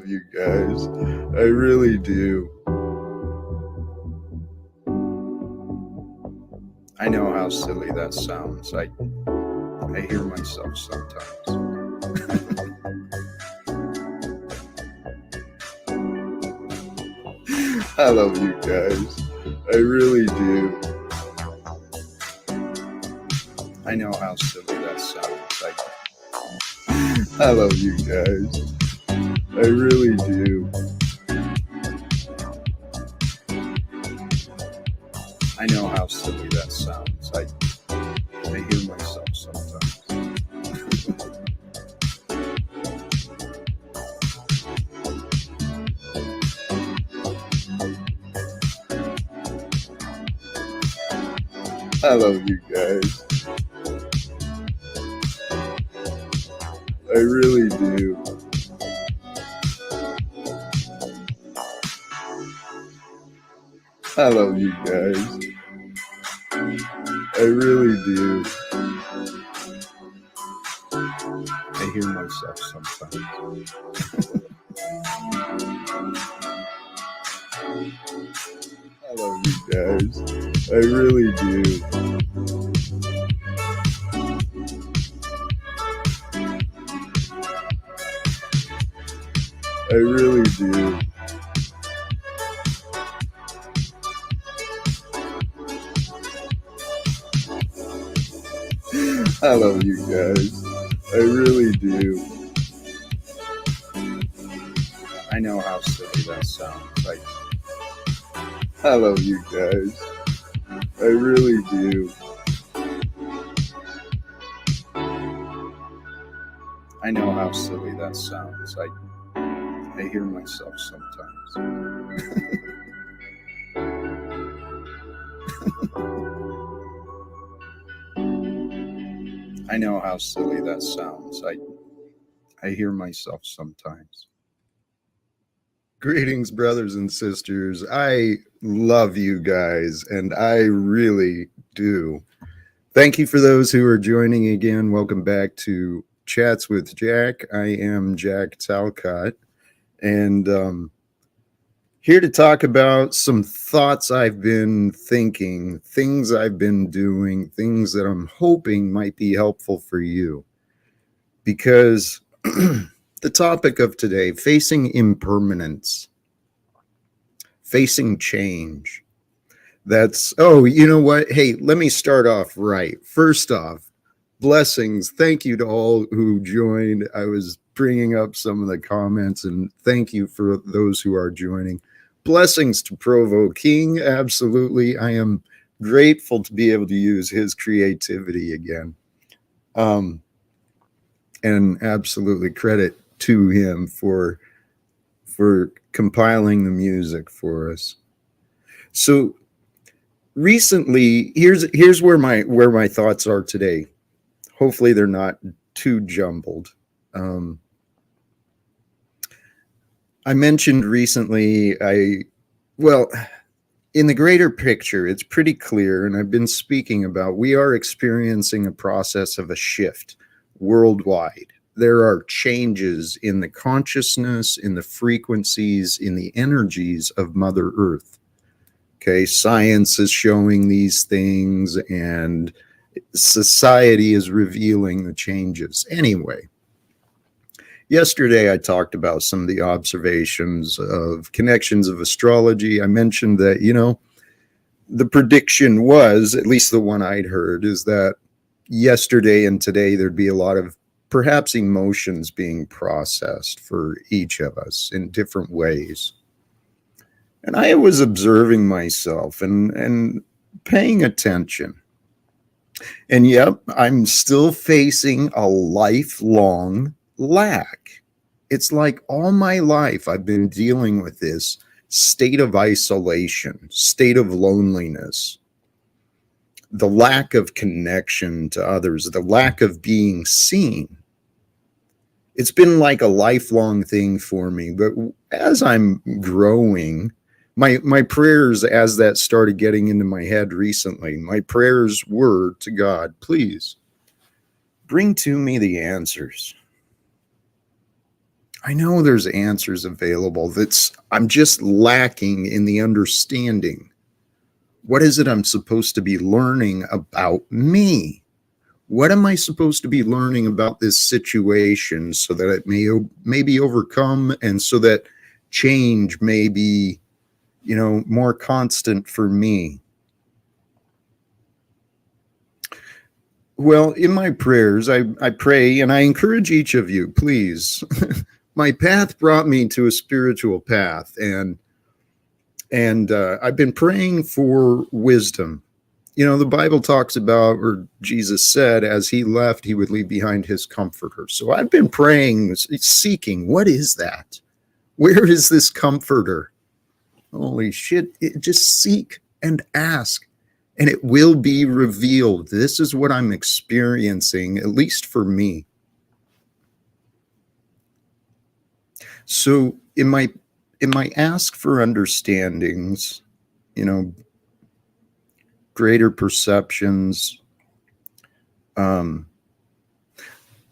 you guys. I really do. I know how silly that sounds. I hear myself sometimes. I love you guys. I really do. I know how silly that sounds. I love you guys. I really do. I know how silly that sounds. I hear myself sometimes. I love you guys. I really do. I love you guys. I really do. I hear myself sometimes. I love you guys. I really do. I really do. I love you guys. I really do. I know how silly that sounds. I love you guys. I really do. I know how silly that sounds. I hear myself sometimes. I know how silly that sounds. I hear myself sometimes. Greetings, brothers and sisters. I love you guys, and I really do. Thank you for those who are joining again. Welcome back to Chats with Jack. I am Jack Talcott, and here to talk about some thoughts I've been thinking, things I've been doing, things that I'm hoping might be helpful for you. Because the topic of today, facing impermanence, facing change. You know what? Hey, let me start off right. First off, blessings. Thank you to all who joined. I was bringing up some of the comments, and thank you for those who are joining. Blessings to Provo King. Absolutely. I am grateful to be able to use his creativity again. And absolutely credit to him for compiling the music for us. So recently, here's where my thoughts are today. Hopefully they're not too jumbled. I mentioned recently, in the greater picture, it's pretty clear, and I've been speaking about, we are experiencing a process of a shift worldwide. There are changes in the consciousness, in the frequencies, in the energies of Mother Earth. Okay, science is showing these things, and society is revealing the changes. Anyway, yesterday I talked about some of the observations of connections of astrology. I mentioned that, the prediction was, at least the one I'd heard, is that yesterday and today there'd be a lot of perhaps emotions being processed for each of us in different ways. And I was observing myself and paying attention. And yep, I'm still facing a lifelong lack. It's like all my life I've been dealing with this state of isolation, state of loneliness, the lack of connection to others, the lack of being seen. It's been like a lifelong thing for me. But as I'm growing, my prayers, as that started getting into my head recently, my prayers were to God, please bring to me the answers. I know there's answers available. I'm just lacking in the understanding. What is it I'm supposed to be learning about me? What am I supposed to be learning about this situation so that it may be overcome, and so that change may be, more constant for me? Well, in my prayers, I pray, and I encourage each of you, please. My path brought me to a spiritual path, and I've been praying for wisdom. The Bible talks about, or Jesus said, as he left, he would leave behind his comforter. So I've been praying, seeking, what is that? Where is this comforter? Holy shit, just seek and ask, and it will be revealed. This is what I'm experiencing, at least for me. So in my ask for understandings, greater perceptions,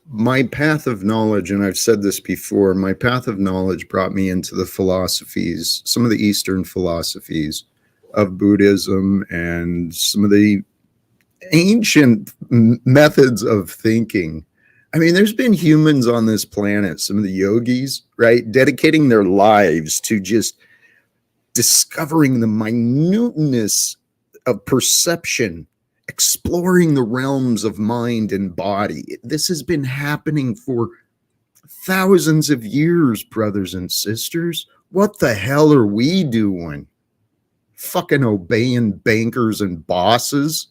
my path of knowledge, and I've said this before, my path of knowledge brought me into the philosophies, some of the Eastern philosophies of Buddhism, and some of the ancient methods of thinking. I mean, there's been humans on this planet, some of the yogis, right, dedicating their lives to just discovering the minuteness of perception, exploring the realms of mind and body. This has been happening for thousands of years, brothers and sisters. What the hell are we doing? Fucking obeying bankers and bosses?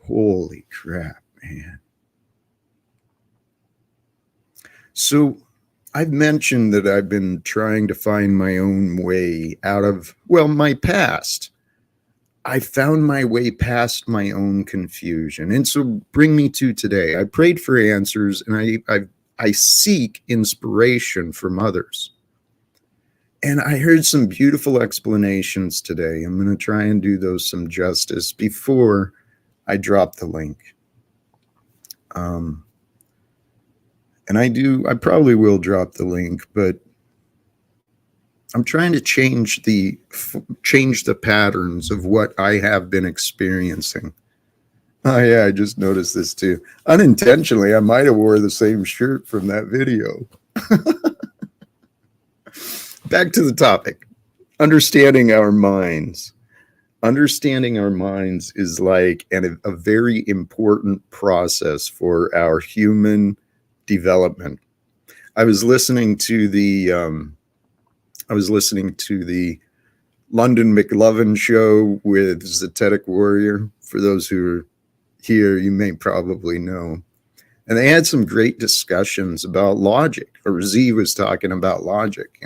Holy crap, man. So I've mentioned that I've been trying to find my own way out of, my past. I found my way past my own confusion. And so bring me to today. I prayed for answers, and I seek inspiration from others. And I heard some beautiful explanations today. I'm going to try and do those some justice before I drop the link. And I probably will drop the link, but I'm trying to change the patterns of what I have been experiencing. Oh yeah, I just noticed this too. Unintentionally, I might have wore the same shirt from that video. Back to the topic. Understanding our minds. Understanding our minds is like a very important process for our human development. I was listening to the London McLovin show with Zetetic Warrior. For those who are here, you may probably know. And they had some great discussions about logic, or Z was talking about logic,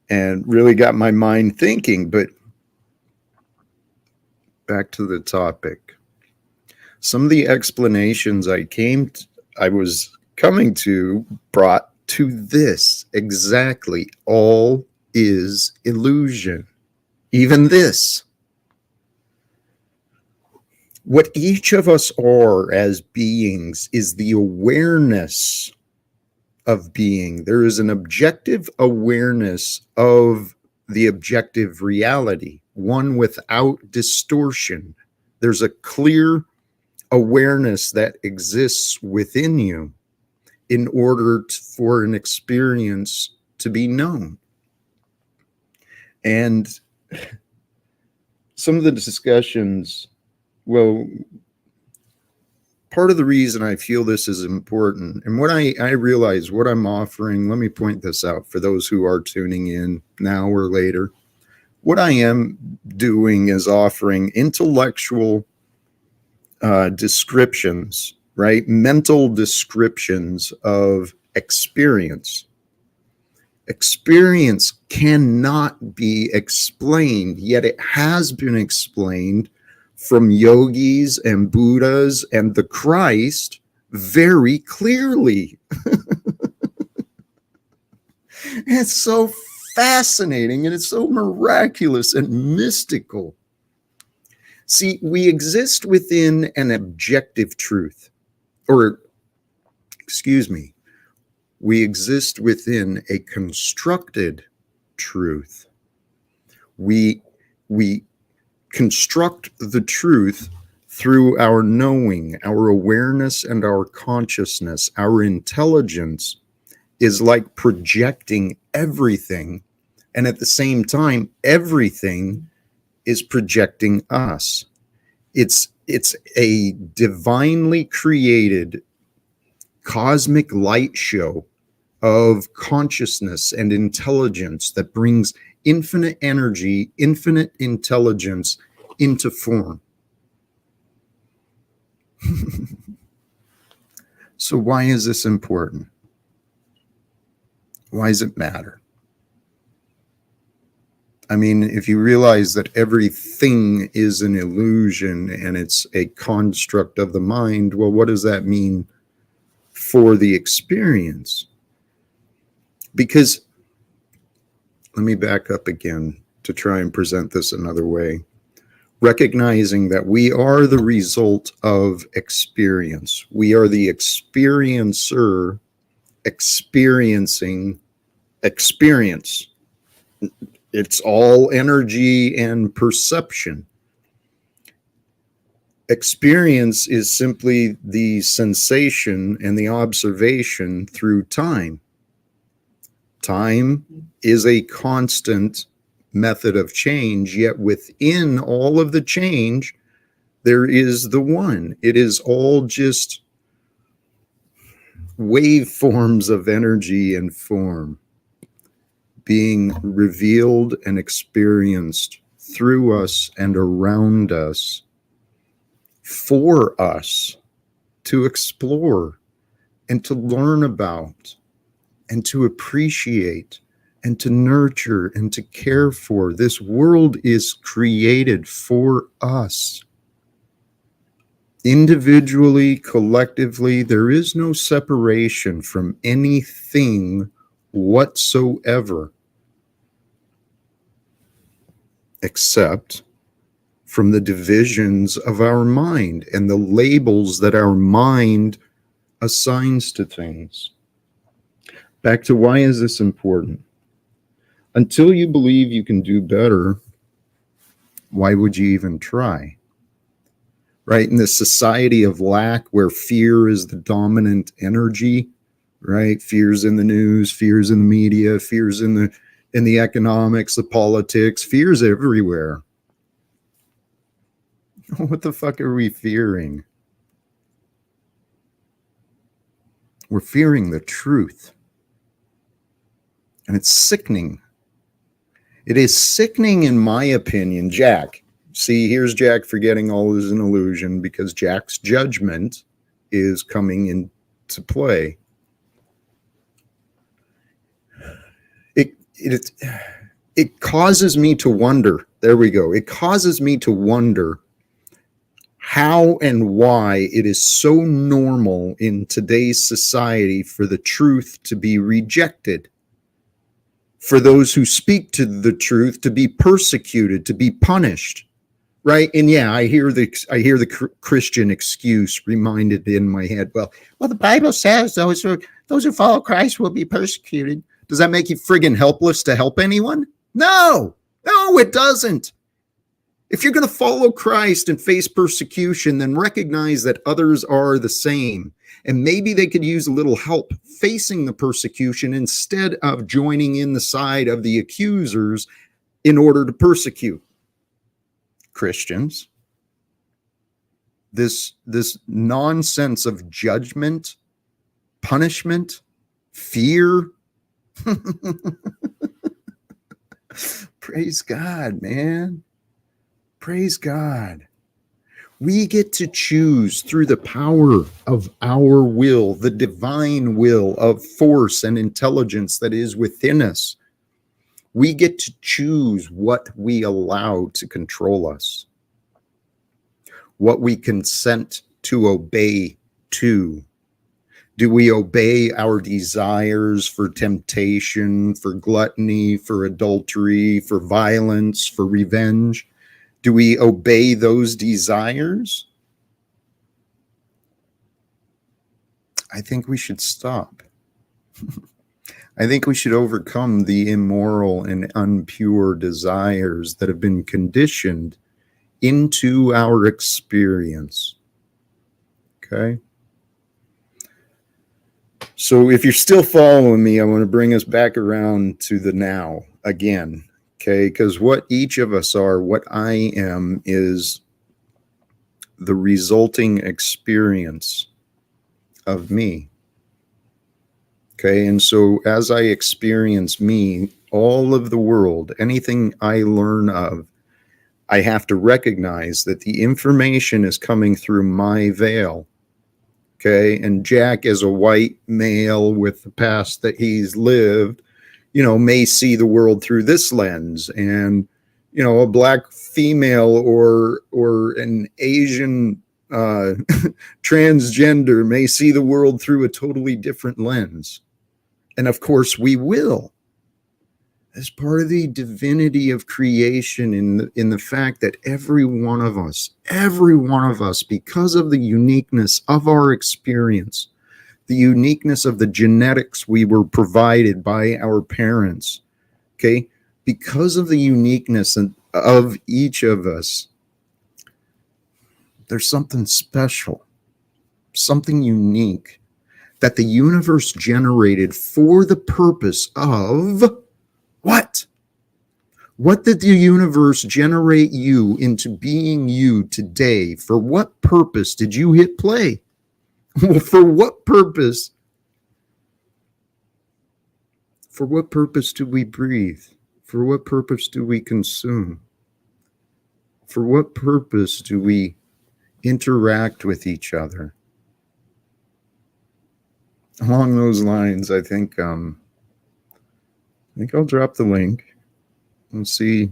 and really got my mind thinking. But back to the topic. Some of the explanations I was coming to brought to this exactly: all is illusion. Even this. What each of us are as beings is the awareness of being. There is an objective awareness of the objective reality, one without distortion. There's a clear awareness that exists within you in order for an experience to be known. And some of the discussions, part of the reason I feel this is important, and what I realize what I'm offering, let me point this out for those who are tuning in now or later. What I am doing is offering intellectual descriptions, right? Mental descriptions of experience. Experience cannot be explained, yet it has been explained from yogis and Buddhas and the Christ very clearly. It's so fascinating, and it's so miraculous and mystical. See, we exist within an objective truth, or excuse me, We exist within a constructed truth. We construct the truth through our knowing, our awareness, and our consciousness. Our intelligence is like projecting everything, and at the same time, everything is projecting us. It's a divinely created cosmic light show of consciousness and intelligence that brings infinite energy, infinite intelligence into form. So why is this important? Why does it matter? I mean, if you realize that everything is an illusion and it's a construct of the mind, well, what does that mean for the experience? Because, let me back up again to try and present this another way. Recognizing that we are the result of experience. We are the experiencer experiencing experience. It's all energy and perception. Experience is simply the sensation and the observation through time. Time is a constant method of change, yet within all of the change, there is the one. It is all just waveforms of energy and form being revealed and experienced through us and around us for us to explore and to learn about and to appreciate and to nurture and to care for. This world is created for us. Individually, collectively, there is no separation from anything whatsoever, except from the divisions of our mind and the labels that our mind assigns to things. Back to why is this important? Until you believe you can do better, why would you even try? Right? In this society of lack where fear is the dominant energy, right? Fear's in the news, fear's in the media, fear's in the economics, the politics, fear's everywhere. What the fuck are we fearing? We're fearing the truth. And it's sickening. It is sickening, in my opinion. Jack, see, here's Jack forgetting all is an illusion because Jack's judgment is coming into play. It causes me to wonder. There we go. It causes me to wonder how and why it is so normal in today's society for the truth to be rejected, for those who speak to the truth to be persecuted, to be punished, right? And yeah, I hear the Christian excuse reminded in my head. Well, the Bible says those who follow Christ will be persecuted. Does that make you friggin' helpless to help anyone? No, it doesn't. If you're going to follow Christ and face persecution, then recognize that others are the same. And maybe they could use a little help facing the persecution instead of joining in the side of the accusers in order to persecute Christians. This nonsense of judgment, punishment, fear. Praise God, man. Praise God. We get to choose through the power of our will, the divine will of force and intelligence that is within us. We get to choose what we allow to control us, what we consent to obey to. Do we obey our desires for temptation, for gluttony, for adultery, for violence, for revenge? Do we obey those desires? I think we should stop. I think we should overcome the immoral and unpure desires that have been conditioned into our experience. Okay? So if you're still following me, I want to bring us back around to the now again. Okay? Because what each of us are, what I am, is the resulting experience of me. Okay, and so as I experience me, all of the world, anything I learn of, I have to recognize that the information is coming through my veil. Okay, and Jack, as a white male with the past that he's lived, may see the world through this lens, and a black female or an Asian transgender may see the world through a totally different lens. And of course we will, as part of the divinity of creation, in the fact that every one of us, because of the uniqueness of our experience, the uniqueness of the genetics we were provided by our parents, okay, because of the uniqueness of each of us, there's something special, something unique that the universe generated for the purpose of what? What did the universe generate you into being you today? For what purpose did you hit play? Well, for what purpose? For what purpose do we breathe? For what purpose do we consume? For what purpose do we interact with each other? Along those lines, I think I'll drop the link and see.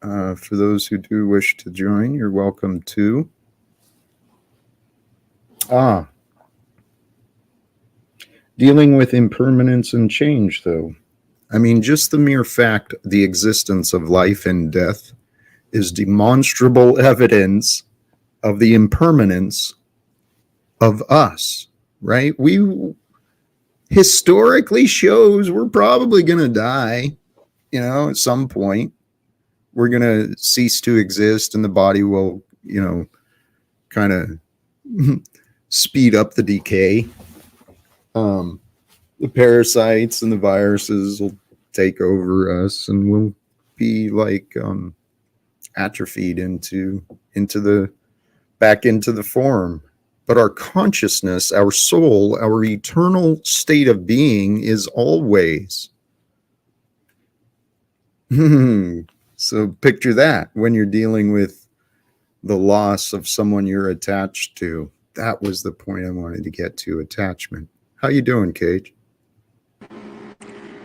For those who do wish to join, you're welcome to. Dealing with impermanence and change, though. I mean, just the mere fact, the existence of life and death is demonstrable evidence of the impermanence of us, right? Historically shows we're probably going to die, at some point. We're going to cease to exist, and the body will, kind of speed up the decay. The parasites and the viruses will take over us, and we'll be like atrophied into the form. But our consciousness, our soul, our eternal state of being is always. So picture that when you're dealing with the loss of someone you're attached to. That was the point I wanted to get to, attachment. How you doing, Cage?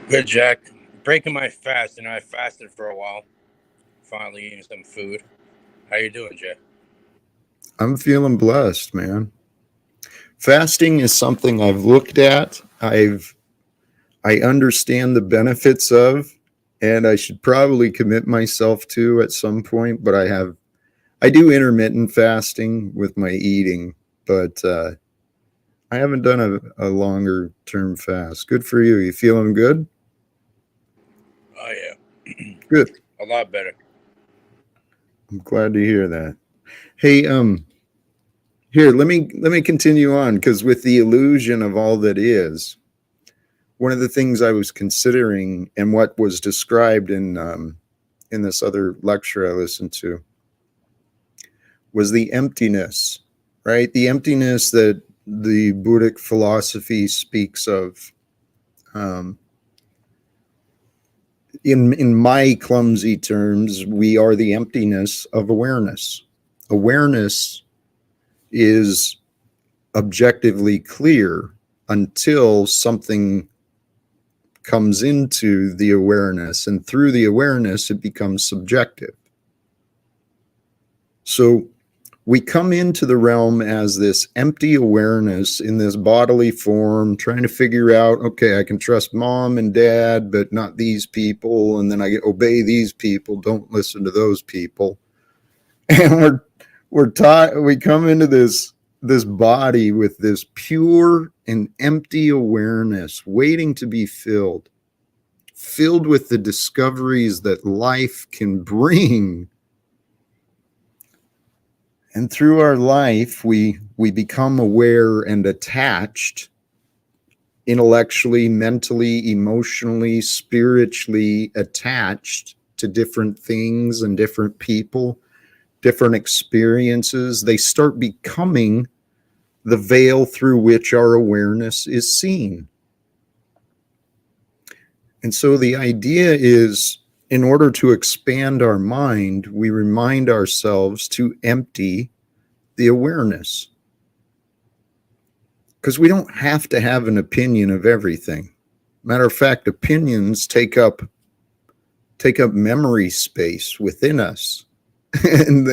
Good, Jack. Breaking my fast, and I fasted for a while. Finally eating some food. How you doing, Jay? I'm feeling blessed, man. Fasting is something I've looked at. I understand the benefits of, and I should probably commit myself to at some point, but I do intermittent fasting with my eating, but I haven't done a longer term fast. Good for you. You feeling good? Oh, yeah. Good. A lot better. I'm glad to hear that. Hey, here, let me continue on, because with the illusion of all that is, one of the things I was considering, and what was described in this other lecture I listened to, was the emptiness, right? The emptiness that the Buddhic philosophy speaks of. In my clumsy terms, we are the emptiness of awareness. Awareness is objectively clear until something comes into the awareness, and through the awareness it becomes subjective. So we come into the realm as this empty awareness in this bodily form, trying to figure out, okay, I can trust mom and dad, but not these people, and then I obey these people, don't listen to those people. And we're taught, we come into this this body with this pure and empty awareness waiting to be filled with the discoveries that life can bring. And through our life, we become aware and attached intellectually, mentally, emotionally, spiritually attached to different things and different people, different experiences. They start becoming the veil through which our awareness is seen. And so the idea is, in order to expand our mind, we remind ourselves to empty the awareness. Because we don't have to have an opinion of everything. Matter of fact, opinions take up memory space within us. And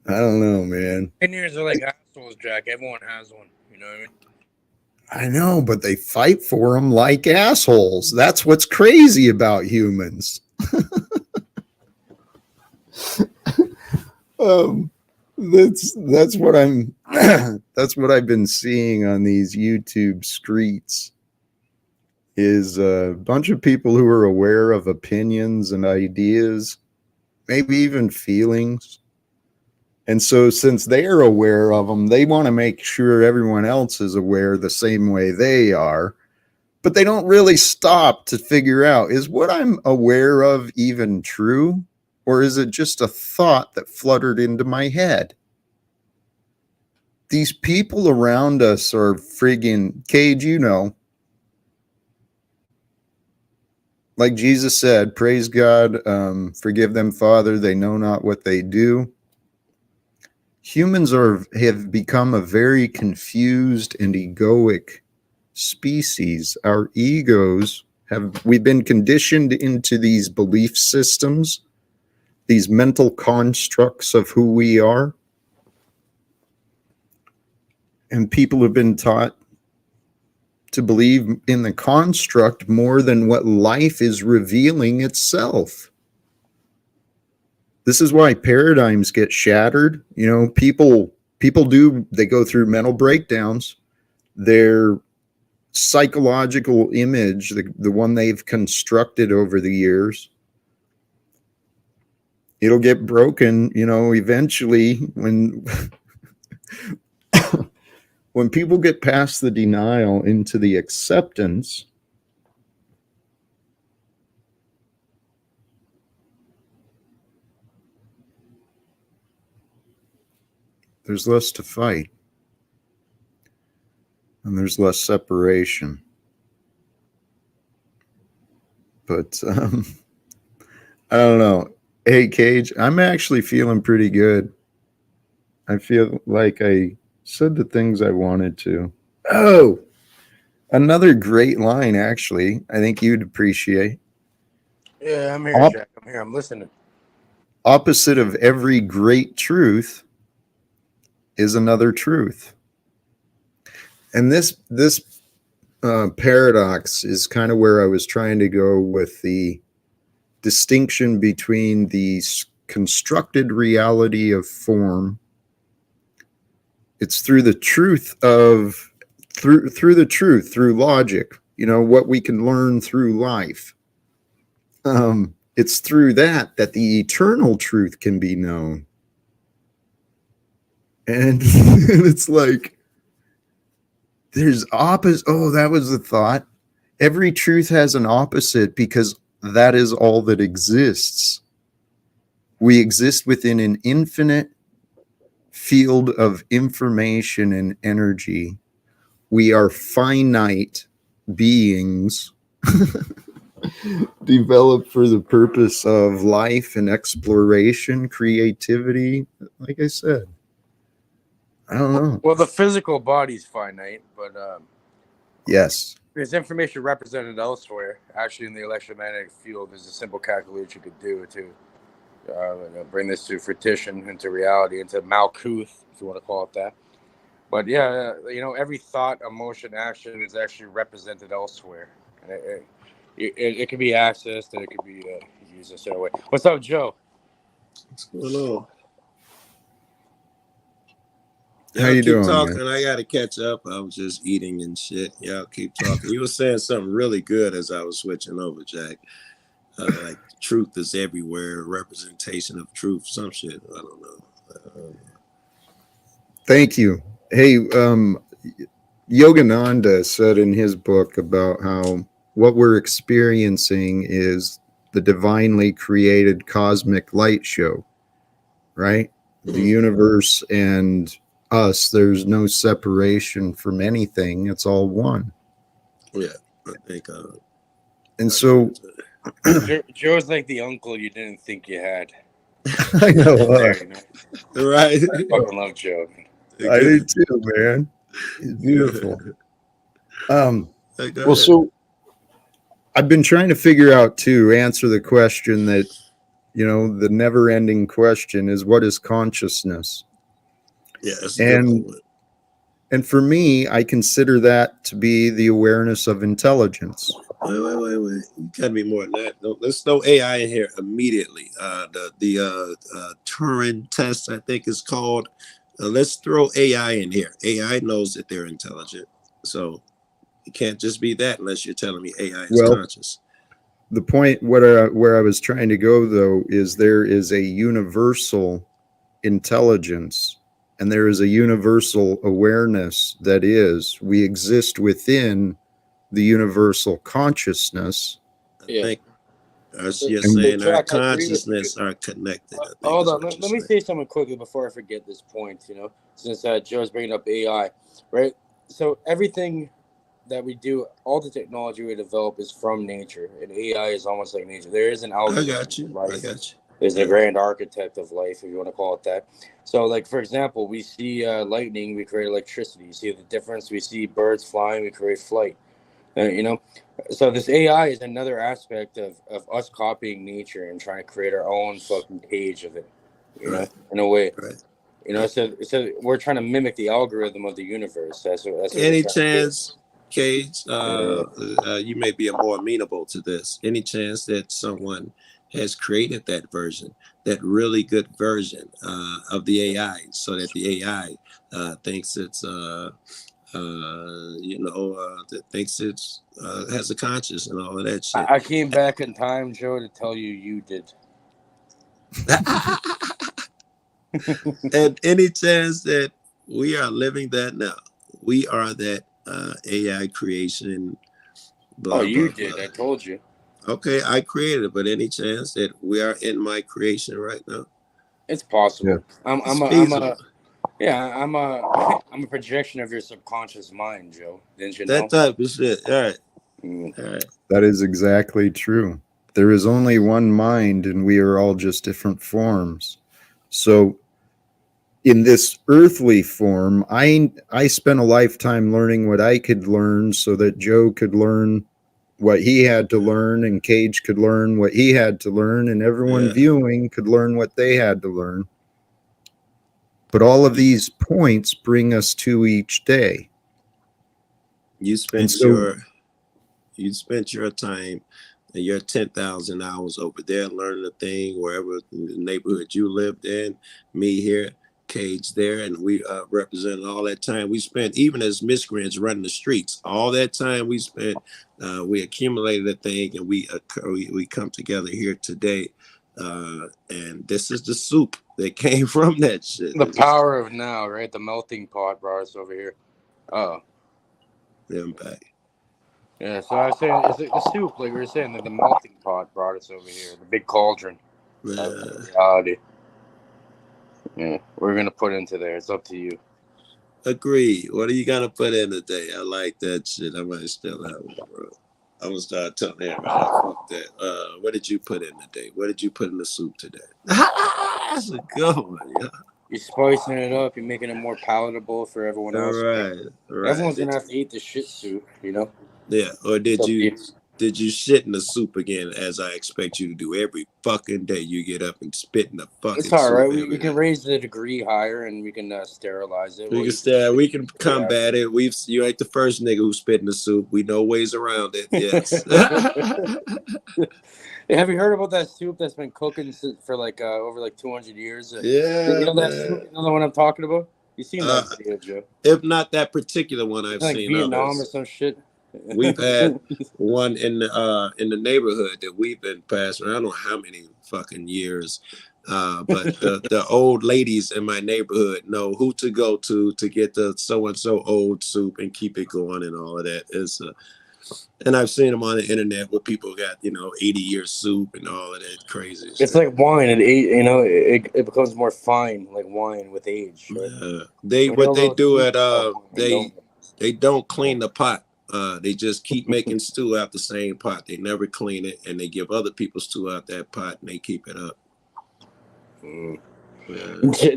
I don't know, man. Opinions are like assholes, Jack. Everyone has one. You know what I mean? I know, but they fight for them like assholes. That's what's crazy about humans. That's what I'm that's what I've been seeing on these YouTube streets, is a bunch of people who are aware of opinions and ideas, maybe even feelings. And so since they are aware of them, they want to make sure everyone else is aware the same way they are. But they don't really stop to figure out, is what I'm aware of even true? Or is it just a thought that fluttered into my head? These people around us are friggin' Cage, you know. Like Jesus said, praise God, forgive them, Father, they know not what they do. Humans have become a very confused and egoic species. Our egos we've been conditioned into these belief systems, these mental constructs of who we are. And people have been taught to believe in the construct more than what life is revealing itself. This is why paradigms get shattered. You know, people they go through mental breakdowns. Their psychological image, the one they've constructed over the years, it'll get broken, you know, eventually when when people get past the denial into the acceptance. There's less to fight, and there's less separation. But I don't know. Hey, Cage, I'm actually feeling pretty good. I feel like I said the things I wanted to. Oh, another great line, actually, I think you'd appreciate. Yeah, I'm here, Jack. I'm here. I'm listening. Opposite of every great truth is another truth. And this paradox is kind of where I was trying to go with the distinction between the constructed reality of form. It's through the truth of through the truth, through logic, you know, what we can learn through life. It's through that the eternal truth can be known. And it's like, there's opposite. Oh, that was the thought. Every truth has an opposite because that is all that exists. We exist within an infinite field of information and energy. We are finite beings developed for the purpose of life and exploration, creativity. Like I said, I don't know. Well, the physical body's finite, but yes, there's information represented elsewhere. Actually, in the electromagnetic field, there's a simple calculation you could do to bring this to fruition, into reality, into Malkuth, if you want to call it that. But yeah, you know, every thought, emotion, action is actually represented elsewhere. And it can be accessed and it can be used in a certain way. What's up, Joe? What's going on? How Y'all you keep doing, man? talking. I gotta catch up. I was just eating and shit. Y'all keep talking. You were saying something really good as I was switching over, Jack. Like truth is everywhere, representation of truth, some shit. I don't know. Thank you. Hey, Yogananda said in his book about how what we're experiencing is the divinely created cosmic light show, right? The universe and us, there's no separation from anything. It's all one. Yeah, I think. And so, Joe's like the uncle you didn't think you had. I know. There, you know? Right. I fucking love Joe. I do too, man. It's beautiful. Go Well, ahead. so I've been trying to figure out to answer the question that, the never ending question is, what is consciousness? Yeah, that's a good one. And for me, I consider that to be the awareness of intelligence. Wait. You gotta be more than that. No, let's throw AI in here immediately. The Turing test, I think is called. Let's throw AI in here. AI knows that they're intelligent, so it can't just be that unless you're telling me AI is Well, conscious. the point where I was trying to go, though, is there is a universal intelligence and there is a universal awareness that is, we exist within the universal consciousness. I think you're And saying our Jack, I agree with you. consciousness are connected. I think Hold is on, what you're let me saying. say something quickly before I forget this point. Since Joe's bringing up AI, right? So everything that we do, all the technology we develop is from nature, and AI is almost like nature. There is an I algorithm got you. of life. I got you. There's a grand architect of life, if you want to call it that. So, like for example, we see lightning, we create electricity. You see the difference? We see birds flying, we create flight. You know, so this AI is another aspect of us copying nature and trying to create our own fucking page of it. Right. In a way. Right. So we're trying to mimic the algorithm of the universe. That's what we're Any trying to do. chance, Cage, you may be more amenable to this. Any chance that someone has created that version, that really good version of the AI, so that the AI thinks it's, that thinks it's has a conscience and all of that shit. I came back in time, Joe, to tell you did. And any chance that we are living that now, we are that AI creation. Oh, Blah you blah blah. did. I told you. Okay, I created it, but any chance that we are in my creation right now? It's possible. Yeah. It's feasible. I'm a projection of your subconscious mind, Joe. Didn't you That know? type of shit. All right. Mm. All right. That is exactly true. There is only one mind, and we are all just different forms. So, in this earthly form, I spent a lifetime learning what I could learn so that Joe could learn what he had to learn, and Cage could learn what he had to learn, and everyone Yeah. viewing could learn what they had to learn. But all of these points bring us to each day. You And spent so, your time and your 10,000 hours over there learning a thing wherever in the neighborhood you lived in. Me here, Cage there, and we represented all that time we spent, even as miscreants running the streets. All that time we spent, we accumulated a thing, and we come together here today. And this is the soup that came from that shit. The power of now, right? The melting pot brought us over here. Oh, The impact. yeah. So I was saying, it's like the soup, like we were saying, that the melting pot brought us over here. The big cauldron of reality. Yeah, we're gonna put into there. It's up to you. Agree. What are you gonna put in today? I like that shit. I might still have it, bro. I'm gonna start telling everybody, fuck that. What did you put in today? What did you put in the soup today? That's a good one. Yeah. You're spicing it up. You're making it more palatable for everyone All else. right. Right. Everyone's gonna have to eat the shit soup, Yeah. Or It's up to you. did you shit in the soup again, as I expect you to do every fucking day? You get up and spit in the It's fucking all soup right. We every can day. raise the degree higher, and we can sterilize it. We We'll can eat the we can shit combat it. You ain't the first nigga who spit in the soup. We know ways around it. Yes. Have you heard about that soup that's been cooking for like over like 200 years? Yeah, That soup, man. you know the one I'm talking about? You seen that video, Joe? If not that particular one, I've like seen Vietnam others. or some shit. We've had one in the neighborhood that we've been passing. I don't know how many fucking years, but the old ladies in my neighborhood know who to go to get the so and so old soup and keep it going and all of that. And I've seen them on the internet where people got 80-year soup and all of that crazy shit. It's like wine. It becomes more fine, like wine with age. Right? They don't clean the pot. They just keep making stew out the same pot. They never clean it, and they give other people stew out that pot, and they keep it up.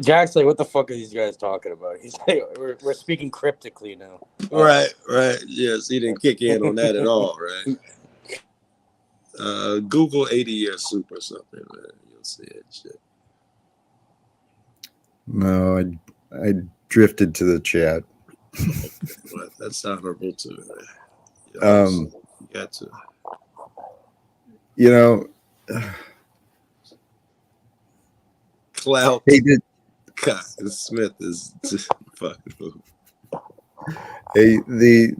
Jack's like, what the fuck are these guys talking about? He's like, we're speaking cryptically now. Right. Yes, he didn't kick in on that at all, right? Google 80-year soup or something, man. You'll see it. Shit. No, I drifted to the chat. Well, that's honorable too. You got to. Clout. Hey, God, Smith is just fucking. Hey, the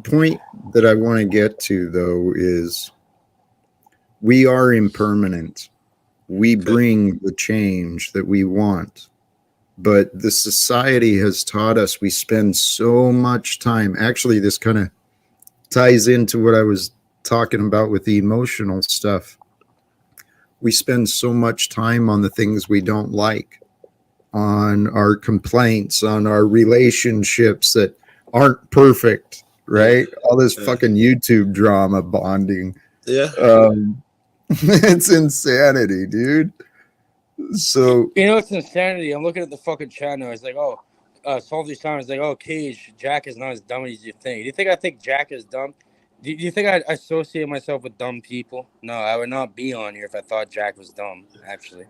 point that I want to get to though is we are impermanent. We bring the change that we want. But the society has taught us we spend so much time. Actually, this kind of ties into what I was talking about with the emotional stuff. We spend so much time on the things we don't like, on our complaints, on our relationships that aren't perfect, right? All this fucking YouTube drama bonding. Yeah. It's insanity, dude. So it's insanity. I'm looking at the fucking chat now. It's like, Salty Simon is like, Cage, Jack is not as dumb as you think. Do you think I think Jack is dumb? Do you think I associate myself with dumb people? No, I would not be on here if I thought Jack was dumb, actually.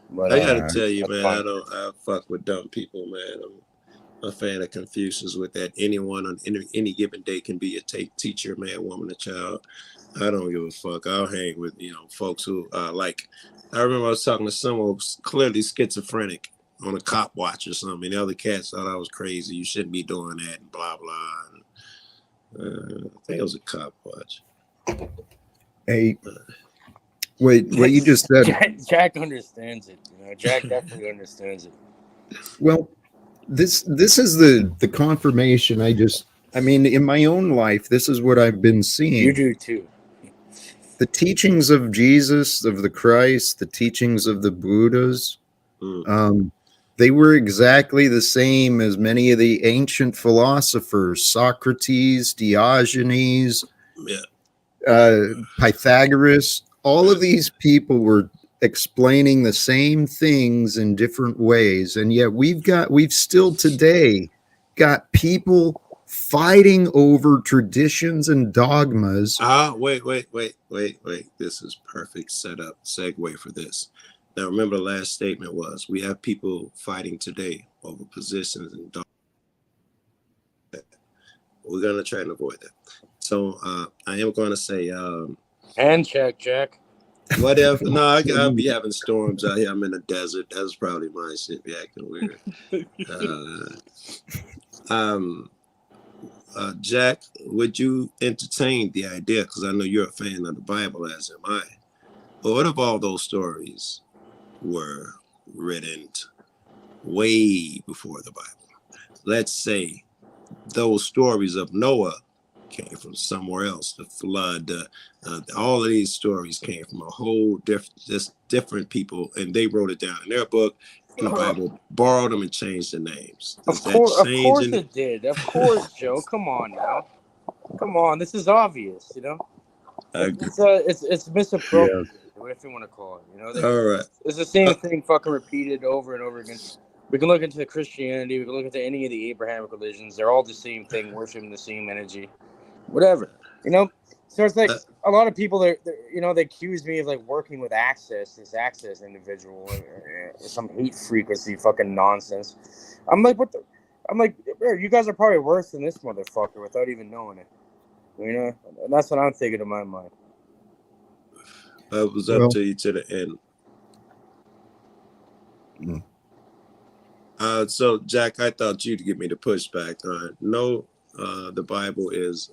But I gotta tell you, man, fine. I fuck with dumb people, man. I'm a fan of Confucius with that. Anyone on any given day can be a teacher, man, woman, or child. I don't give a fuck. I'll hang with folks who like. I remember I was talking to someone who was clearly schizophrenic on a cop watch or something. And the other cats thought I was crazy. You shouldn't be doing that and blah blah. And, I think it was a cop watch. Hey, wait, what you just said. Jack understands it. Jack definitely understands it. Well, this is the confirmation. I mean, in my own life, this is what I've been seeing. You do too. The teachings of Jesus, of the Christ, the teachings of the Buddhas, they were exactly the same as many of the ancient philosophers, Socrates, Diogenes, Pythagoras. All of these people were explaining the same things in different ways. And yet we've still today got people fighting over traditions and dogmas. Wait. This is perfect segue for this. Now, remember the last statement was, we have people fighting today over positions and dogmas. We're going to try and avoid that. So I am going to say... and check, Jack. What if? No, I'll be having storms out here. I'm in the desert. That's probably my shit be acting weird. Jack, would you entertain the idea? Because I know you're a fan of the Bible, as am I. But what if all those stories were written way before the Bible? Let's say those stories of Noah came from somewhere else. The flood, all of these stories came from a whole different people, and they wrote it down in their book. And the Bible borrowed them and changed the names. Of course it did. Of course, Joe. Come on now. Come on. This is obvious, It's misappropriated, whatever you want to call it. All right. It's the same thing fucking repeated over and over again. We can look into Christianity. We can look into any of the Abrahamic religions. They're all the same thing, worshiping the same energy. Whatever. So it's like a lot of people, they accuse me of like working with this Access individual, or some hate frequency fucking nonsense. I'm like, what the? I'm like, bro, you guys are probably worse than this motherfucker without even knowing it. And that's what I'm thinking in my mind. It was up to you to the end. So Jack, I thought you'd give me the pushback. No, the Bible is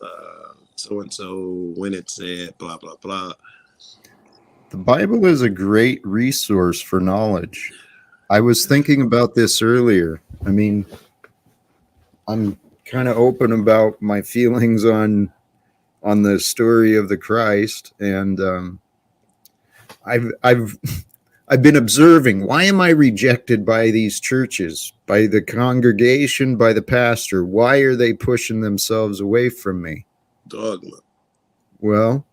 so and so when it said blah blah blah. The Bible is a great resource for knowledge. I was thinking about this earlier. I mean, I'm kind of open about my feelings on the story of the Christ, and I've I've been observing. Why am I rejected by these churches, by the congregation, by the pastor? Why are they pushing themselves away from me? Dogma. Well,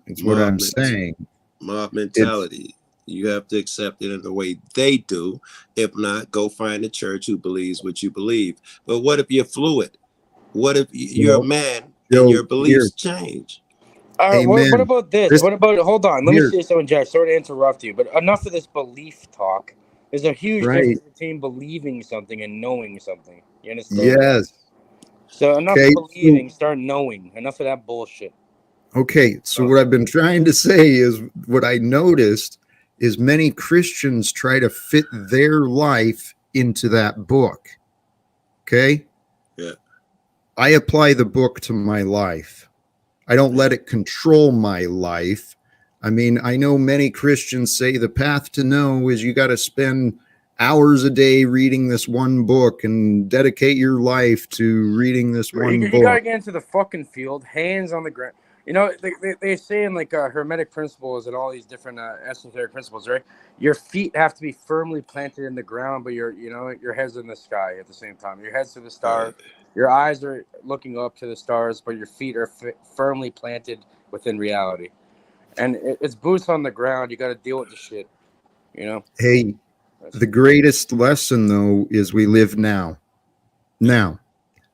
it's what I'm saying. Mob mentality. You have to accept it in the way they do. If not, go find a church who believes what you believe. But what if you're fluid? What if you're a man and your beliefs change? What about this? What about, hold on, let me say something, Jack. Sorry to interrupt you, but enough of this belief talk. There's a huge difference between believing something and knowing something. You understand? Yes. So enough believing, start knowing. Enough of that bullshit. Okay, so what I've been trying to say is what I noticed is many Christians try to fit their life into that book. Okay? Yeah. I apply the book to my life. I don't let it control my life. I mean, I know many Christians say the path to know is you got to spend hours a day reading this one book and dedicate your life to reading this one book. You got to get into the fucking field, hands on the ground. You know, they say in like Hermetic principles and all these different esoteric principles, right? Your feet have to be firmly planted in the ground, but your head's in the sky at the same time. Your head's to the stars. Your eyes are looking up to the stars, but your feet are firmly planted within reality. And it's boots on the ground. You got to deal with the shit, you know? Hey, the greatest lesson, though, is we live now.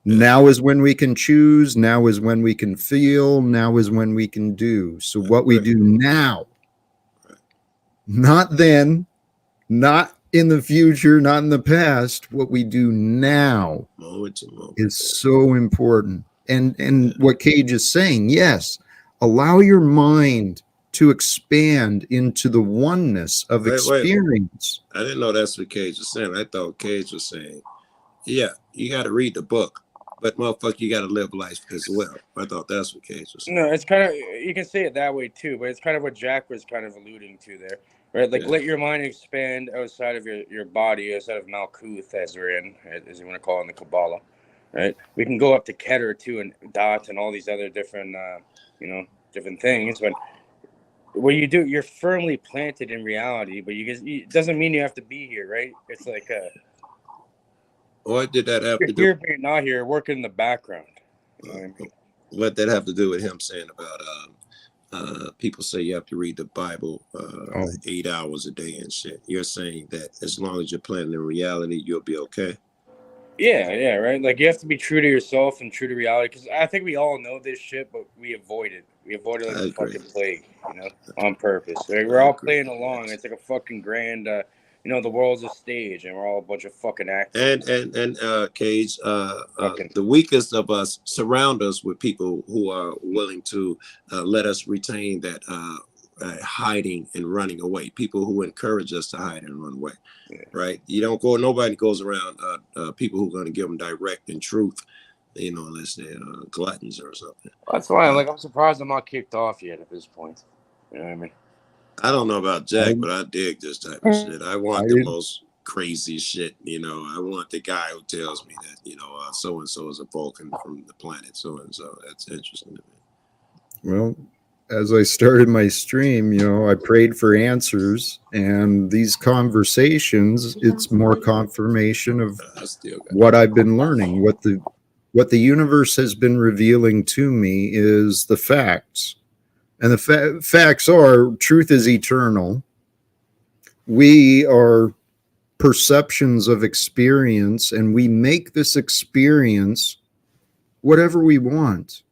Now is when we can choose. Now is when we can feel. Now is when we can do. So what we do now, not then, not in the future, not in the past, what we do now is so important. And what Cage is saying, yes, allow your mind to expand into the oneness of experience. I didn't know that's what Cage was saying. I thought Cage was saying, yeah, you got to read the book, but motherfucker, you got to live life as well. I thought that's what Cage was saying. No, it's kind of, you can say it that way too, but it's kind of what Jack was kind of alluding to there, right? Like let your mind expand outside of your body, outside of Malkuth, as we're in, as you want to call it in the Kabbalah, right? We can go up to Keter too, and Dot, and all these other different, different things, but what you do, you're firmly planted in reality, but it doesn't mean you have to be here, right? It's like what did that have to do? You're here, but you're not here, working in the background. You know what I mean? What did that have to do with him saying about people say you have to read the Bible 8 hours a day and shit? You're saying that as long as you're planning in reality, you'll be okay? Yeah, right? Like, you have to be true to yourself and true to reality, because I think we all know this shit, but we avoid it. We avoid it like a fucking plague, on purpose. Like, we're all playing along. It's like a fucking grand, the world's a stage, and we're all a bunch of fucking actors. And Cage, the weakest of us surround us with people who are willing to let us retain that hiding and running away. People who encourage us to hide and run away. Right? Nobody goes around people who are going to give them direct and truth, unless they're gluttons or something. That's why I'm surprised I'm not kicked off yet at this point. You know what I mean? I don't know about Jack, but I dig this type of shit. I want the most crazy shit. I want the guy who tells me that so and so is a Vulcan from the planet so and so. That's interesting to me. Well, as I started my stream, I prayed for answers, and these conversations, it's more confirmation of what I've been learning. What the universe has been revealing to me is the facts. And the facts are truth is eternal. We are perceptions of experience, and we make this experience whatever we want.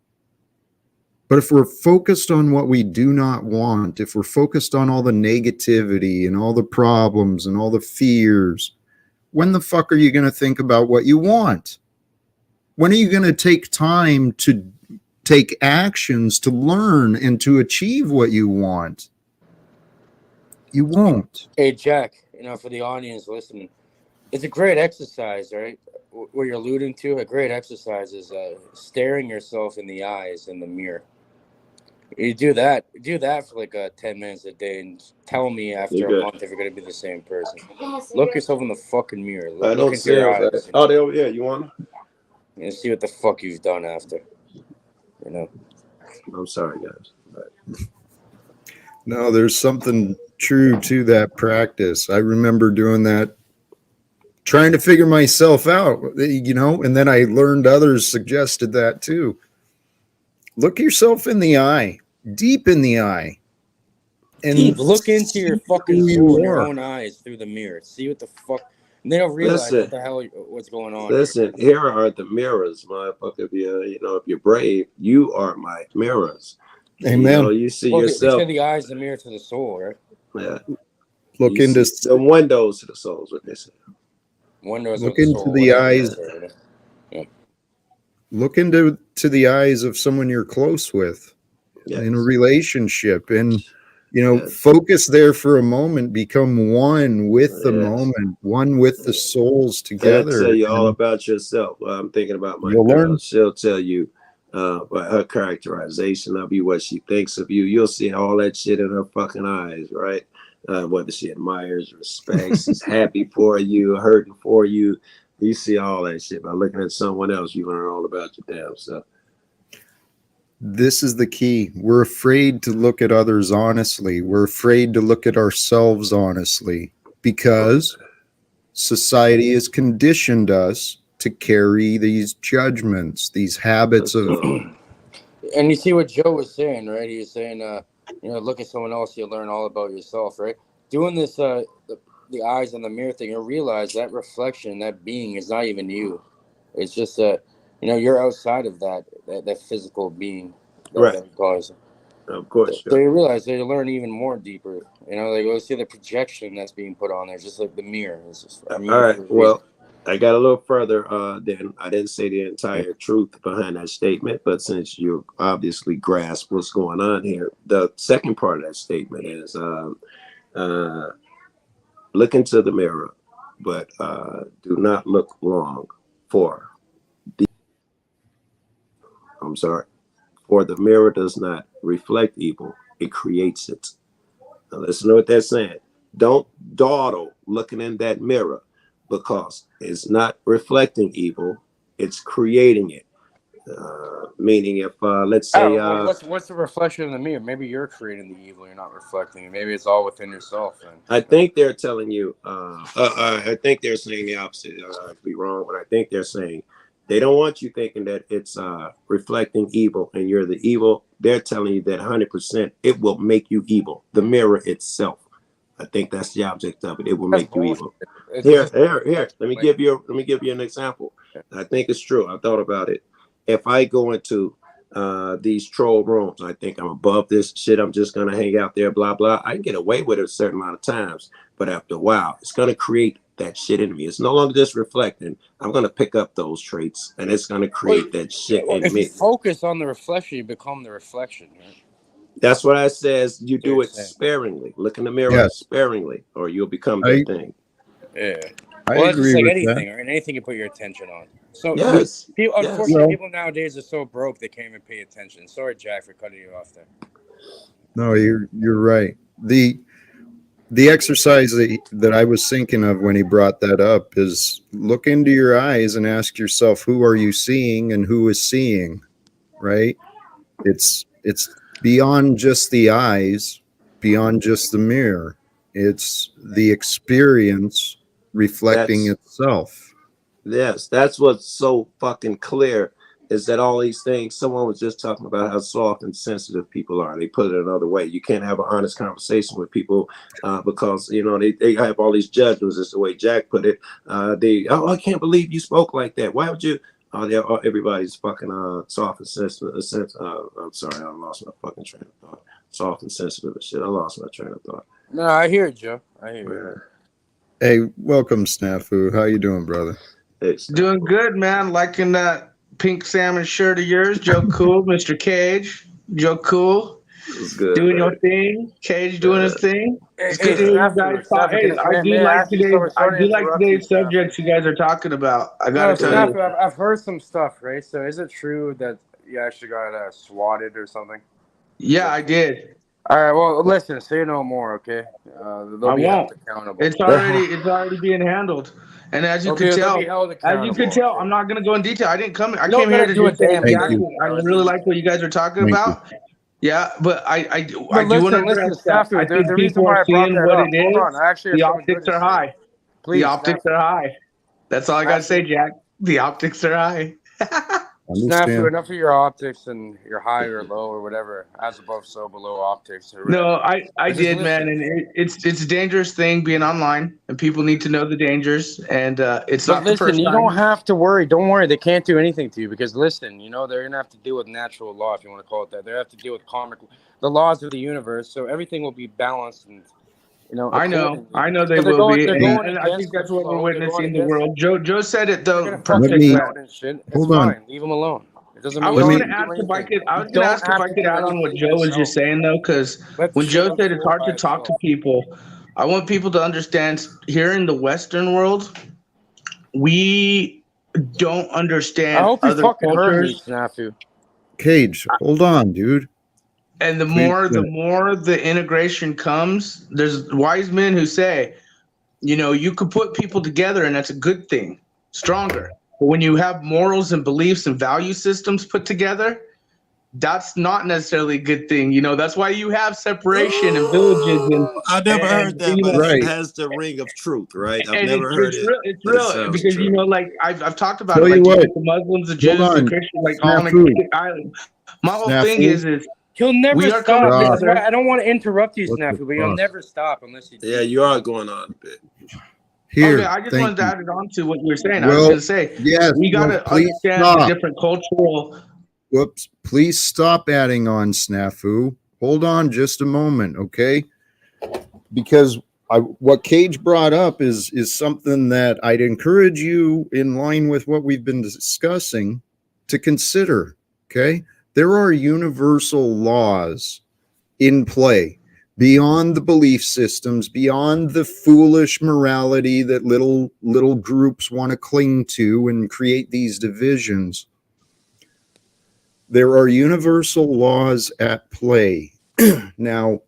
But if we're focused on what we do not want, if we're focused on all the negativity and all the problems and all the fears, when the fuck are you going to think about what you want? When are you going to take time to take actions to learn and to achieve what you want? You won't. Hey, Jack, for the audience listening, It's a great exercise, right? What you're alluding to, a great exercise is staring yourself in the eyes in the mirror. You do that for like 10 minutes a day, and tell me after a month if you're gonna be the same person. Look yourself in the fucking mirror. Look into your eyes. Oh, they over here. You want? And see what the fuck you've done after. You know. I'm sorry, guys. But... No, there's something true to that practice. I remember doing that, trying to figure myself out, you know, and then I learned others suggested that too. Look yourself in the eye, deep in the eye. And look into your fucking soul in your own eyes through the mirror. See what the fuck. And they don't realize what the hell what's going on. Listen, here are the mirrors, motherfucker. If you're brave, you are my mirrors. Amen. You know, you see yourself. They say the eye is the mirror to the soul, right? Yeah. Look into the windows to the soul is what they say. Windows look of the into soul, the eyes. Yeah. Look into the eyes of someone you're close with in a relationship, and you know, focus there for a moment. Become one with the moment, one with the souls together. I'll tell you all about yourself. I'm thinking about my girl. She'll tell you her characterization of you, what she thinks of you. You'll see all that shit in her fucking eyes, right? Whether she admires, respects, is happy for you, hurting for you. You see all that shit by looking at someone else. You learn all about your damn self. This is the key. We're afraid to look at others honestly. We're afraid to look at ourselves honestly because society has conditioned us to carry these judgments, these habits of. And you see what Joe was saying, right? He was saying, look at someone else, you'll learn all about yourself, right? Doing this, the eyes in the mirror thing, you'll realize that reflection, that being is not even you. It's just you're outside of that physical being. Right. Of course. So you realize that you learn even more deeper. You know, like, see the projection that's being put on there, just like the mirror. It's just all right. Well, I got a little further. Then I didn't say the entire truth behind that statement, but since you obviously grasp what's going on here, the second part of that statement is look into the mirror, but do not look long for the. I'm sorry. For the mirror does not reflect evil, it creates it. Now listen to what they're saying. Don't dawdle looking in that mirror because it's not reflecting evil, it's creating it. Meaning if, let's say... what's the reflection in the mirror? Maybe you're creating the evil, you're not reflecting it. Maybe it's all within yourself. I think they're telling you, I think they're saying the opposite. I could be wrong, but I think they're saying they don't want you thinking that it's reflecting evil and you're the evil. They're telling you that 100% it will make you evil. The mirror itself. I think that's the object of it. It will make you evil. Here. Let me give you an example. I think it's true. I thought about it. If I go into these troll rooms, I think I'm above this shit. I'm just gonna hang out there, blah blah. I can get away with it a certain amount of times, but after a while, it's gonna create that shit in me. It's no longer just reflecting. I'm gonna pick up those traits, and it's gonna create that shit in me. If you focus on the reflection, you become the reflection. Right? That's what I says. You do it sparingly. Look in the mirror sparingly, or you'll become that thing. Yeah. I agree with anything, that. Right? Anything you put your attention on. So unfortunately, people nowadays are so broke they can't even pay attention. Sorry, Jack, for cutting you off there. No, you're right. The exercise that I was thinking of when he brought that up is look into your eyes and ask yourself, who are you seeing and who is seeing, right? It's beyond just the eyes, beyond just the mirror. It's the experience reflecting itself. Yes, that's what's so fucking clear is that all these things, someone was just talking about how soft and sensitive people are. They put it another way. You can't have an honest conversation with people because, they have all these judgments. Is the way Jack put it. I can't believe you spoke like that. Why would you? Everybody's fucking soft and sensitive. I'm sorry, I lost my fucking train of thought. Soft and sensitive and shit. I lost my train of thought. No, I hear it, Joe. I hear it. Hey, welcome, Snafu. How you doing, brother? Doing good, man. Liking that pink salmon shirt of yours, Joe Cool, Mr. Cage, Joe Cool. It's good, Doing your man. thing. Cage doing his thing. It's Hey, good to hear you guys Snafu, talk. Snafu, Hey, may I ask you something? I Sorry to do like interrupt you, today's Snafu. subjects you guys are talking about. I No, gotta tell you. Snafu, I've heard some stuff, right? So is it true that you actually got swatted or something? Yeah, I did. All right, well, listen, say no more, okay? They'll I be held won't. accountable. It's already being handled. And as you could They'll be tell, held accountable, I'm okay? not gonna go in detail. I didn't come. I You don't came here gotta to do a just say, damn Thank Jack, you. thing. I really like what you guys are talking Thank you. about. Yeah, but I But do want to listen, address that. I Snafu, think the people reason are why I brought seeing that what up, it hold on, is. I actually have The something good optics to are say. high. The Please, optics Snafu. are high. That's all I gotta say, Snafu, Jack. The optics are high. Snafu, Understand. enough of your optics and your high or low or whatever, as above, so below optics or No, whatever. I But just did, man, listen. and it's a dangerous thing being online, and people need to know the dangers. And it's But not the listen, first you time. don't have to worry. Don't worry. They can't do anything to you because listen, they're gonna have to deal with natural law, if you want to call it that. They have to deal with the laws of the universe. So everything will be balanced and accordingly. I know they But will be, they're Hey, going and I think against the that's what we're flow. They're going witnessing the against. world. Joe said it They're though gonna fuck let your perfect, me ground man. and shit. It's hold on. fine. Leave them alone. It doesn't I mean you was Let don't me have gonna to do ask if I anything. could. I You was gonna don't ask if have I to could do add on what anything Joe was yourself. just saying though, because Let when shit Joe said it's unfold hard by to talk to itself. people, I want people to understand. Here in the Western world, we don't I understand hope you other fucking heard me, cultures. Snafu. Cage, hold on, dude. And the Please. more the integration comes, there's wise men who say, you could put people together and that's a good thing, stronger. But when you have morals and beliefs and value systems put together, that's not necessarily a good thing. That's why you have separation and villages I never heard and that, but it Right. has the ring of truth, right? I've and never heard it, it's but it real sounds because true. like I've talked about Tell it, you like what. the Muslims, the Hold Jews, the on. Christians, like all on a Snafu. island. My whole thing Snafu. is He'll never we are coming stop. This is Stop. why together. I don't want to interrupt you, What the Snafu, but you'll fuck? never stop unless you do. Yeah, you are going on a bit. Okay, Here. I just Thank wanted to you. add it on to what you were saying. I was Well, going to say yes. we got Well, to please understand the stop. different cultural. Whoops. Please stop adding on, Snafu. Hold on just a moment, okay? Because what Cage brought up is something that I'd encourage you, in line with what we've been discussing, to consider. Okay, there are universal laws in play beyond the belief systems, beyond the foolish morality that little groups want to cling to and create these divisions. There are universal laws at play. Now,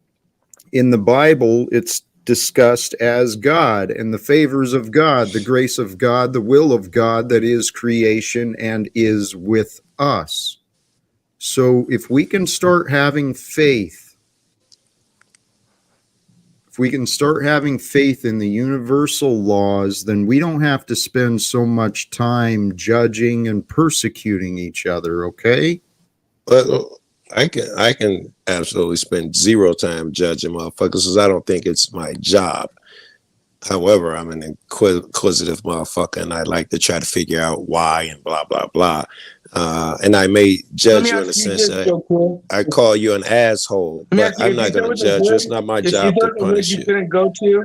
in the Bible, it's discussed as God and the favors of God, the grace of God, the will of God that is creation and is with us. So if we can start having faith, if we can start having faith in the universal laws, then we don't have to spend so much time judging and persecuting each other, okay? But I can absolutely spend zero time judging motherfuckers because I don't think it's my job. However, I'm an inquisitive motherfucker, and I like to try to figure out why and blah blah blah. And I may Let judge me you in ask a you sense this, that Joe Cool. I call you an asshole, Let me but ask you I'm if, not if there going to was a judge you. It's hood, not my if job there to was a hood punish you you. couldn't go to,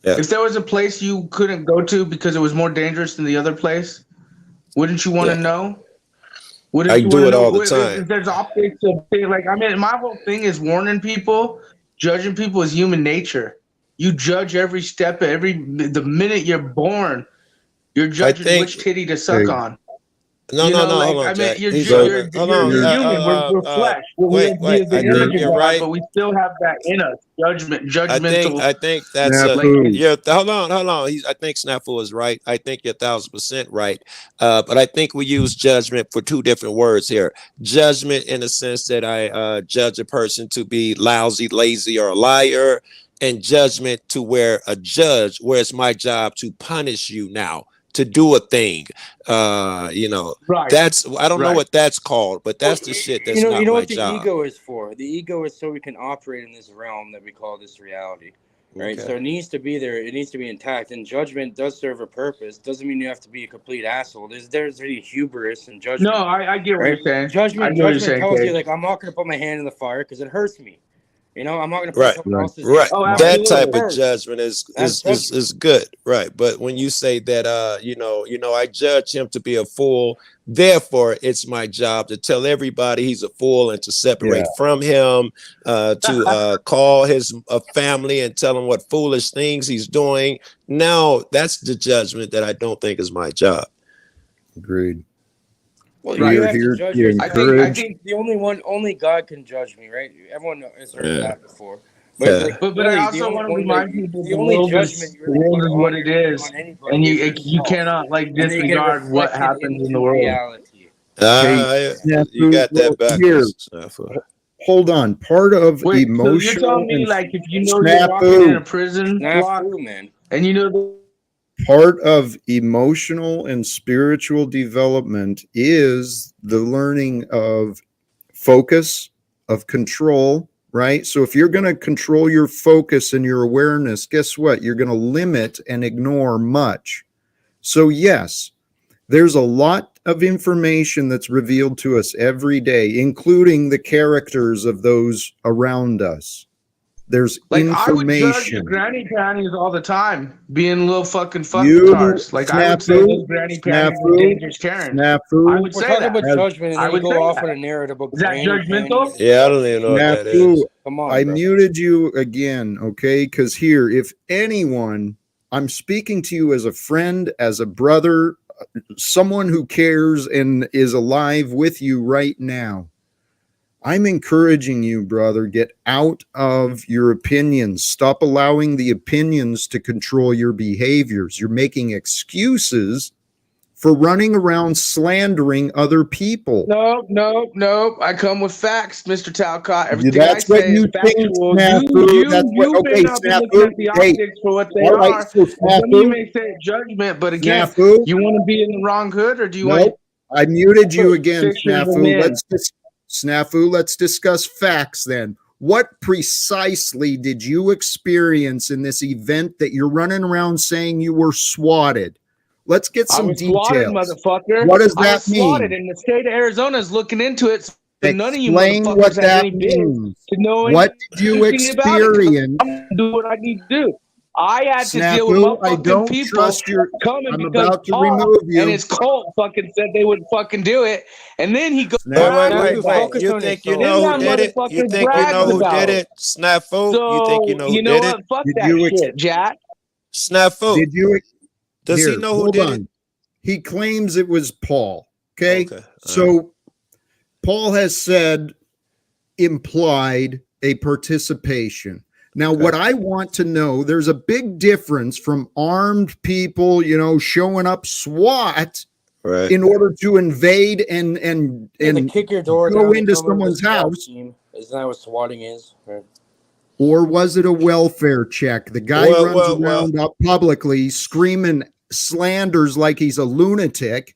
Yeah, if there was a place you couldn't go to because it was more dangerous than the other place, wouldn't you want to yeah. know? I Wouldn't you want do to it know all the time. if there's optics of things? Like, I mean, my whole thing is warning people, judging people is human nature. You judge every step, the minute you're born, you're I judging think which titty to suck Okay. on. no, no, no. Like, Hold on, I mean, Jack. He's right. So Hold on. you're human. We're flesh. We Wait, have wait. the I image think of you're God, right. but we still have that in us. Judgmental. I think that's a Like, Snafu. yeah. Hold on. I think Snafu is right. I think you're 1,000% right. But I think we use judgment for two different words here. Judgment in the sense that I judge a person to be lousy, lazy, or a liar, and judgment to where it's my job to punish you now to do a thing. right, That's I don't know right. what that's called, but Well, that's the shit that's you not know my what the job. ego is for? The ego is so we can operate in this realm that we call this reality. Right, Okay. so it needs to be there. It needs to be intact, and judgment does serve a purpose. Doesn't mean you have to be a complete asshole. There's really hubris in No, judgment, I get what right? you're saying. I Judgment get what you're judgment saying, tells you Cage. like I'm not going to put my hand in the fire because it hurts me, You know, I'm not going to put Right, someone else's right. Oh, That type absolutely. of judgment That's is good, right? But when you say that, I judge him to be a fool, therefore it's my job to tell everybody he's a fool and to separate from him, to call his family and tell him what foolish things he's doing. Now that's the judgment that I don't think is my job. Agreed. Well, We you are have to here judge to yourself. I encourage. think, Only God can judge me, right? Everyone has heard Yeah. that before. But Yeah. like, but I really, also want to only remind people the only judgment you the really world put is what it is, on anybody and is you yourself, cannot like and then you get disregard what reflected happens in the into world. reality. Okay, You snafu. got Well, that here, backwards. Snafu. hold on. Part of Wait, so you're telling emotional me and like if you know you're walking in a snafu. prison block Snafu, man. and you know Part of emotional and spiritual development is the learning of focus, of control, right? So if you're going to control your focus and your awareness, guess what? You're going to limit and ignore much. So yes, there's a lot of information that's revealed to us every day, including the characters of those around us. There's like I would judge the information. granny panties all the time, being little fucking You fucktards. Like I would say snafu, those granny panties are snafu, dangerous Karens. I snafu, would We're say talking that. about as judgment, and I then you would go say off that. on a narrative about Is that granny judgmental? panties. Yeah, I don't even know what that snafu. is. Come on, I bro. muted you again, okay? Because here, if anyone, I'm speaking to you as a friend, as a brother, someone who cares and is alive with you right now. I'm encouraging you, brother, get out of your opinions. Stop allowing the opinions to control your behaviors. You're making excuses for running around slandering other people. No. I come with facts, Mr. Talcott. Everything I That's what say is you think, factual. snafu. That's what, You may okay, not be looking snafu. at the Hey, optics for what they all right, are. so And some of you snafu, may say judgment, but again, snafu. you want to be in the wrong hood, or do you want Nope, I muted you again, pictures of snafu. men? Let's discuss facts then. What precisely did you experience in this event that you're running around saying you were swatted? Let's get I some was swatted, details. motherfucker. What does I was that swatted, mean? and the state of Arizona is looking into it. So none of you Explain motherfuckers what have that any biz means. to know What did you anything about it, because experience? I'm gonna do what I need to do. I had to deal with Snafu, I motherfucking don't people trust your. coming I'm because about to Paul remove and you. his cult fucking said they would fucking do it, and then he goes Wait, brags wait, Snafu, about wait. it. focus You on think you yourself. Then know who that did it? You motherfucker think you brags know who about did it. it? Snafu? You think you So know who you know did it? what? Fuck Did that you? shit, Jack. Snafu. Did you? Does he Here, know who hold did it? on. He claims it was Paul. Okay. Okay. So Paul has said implied a participation. Now, Okay. what I want to know, there's a big difference from armed people, showing up SWAT Right. in order to invade and They kick your door go down. They into come in with a someone's SWAT house. team. Isn't that what swatting is? Right. Or was it a welfare check? The guy runs Well. around up publicly screaming slanders like he's a lunatic.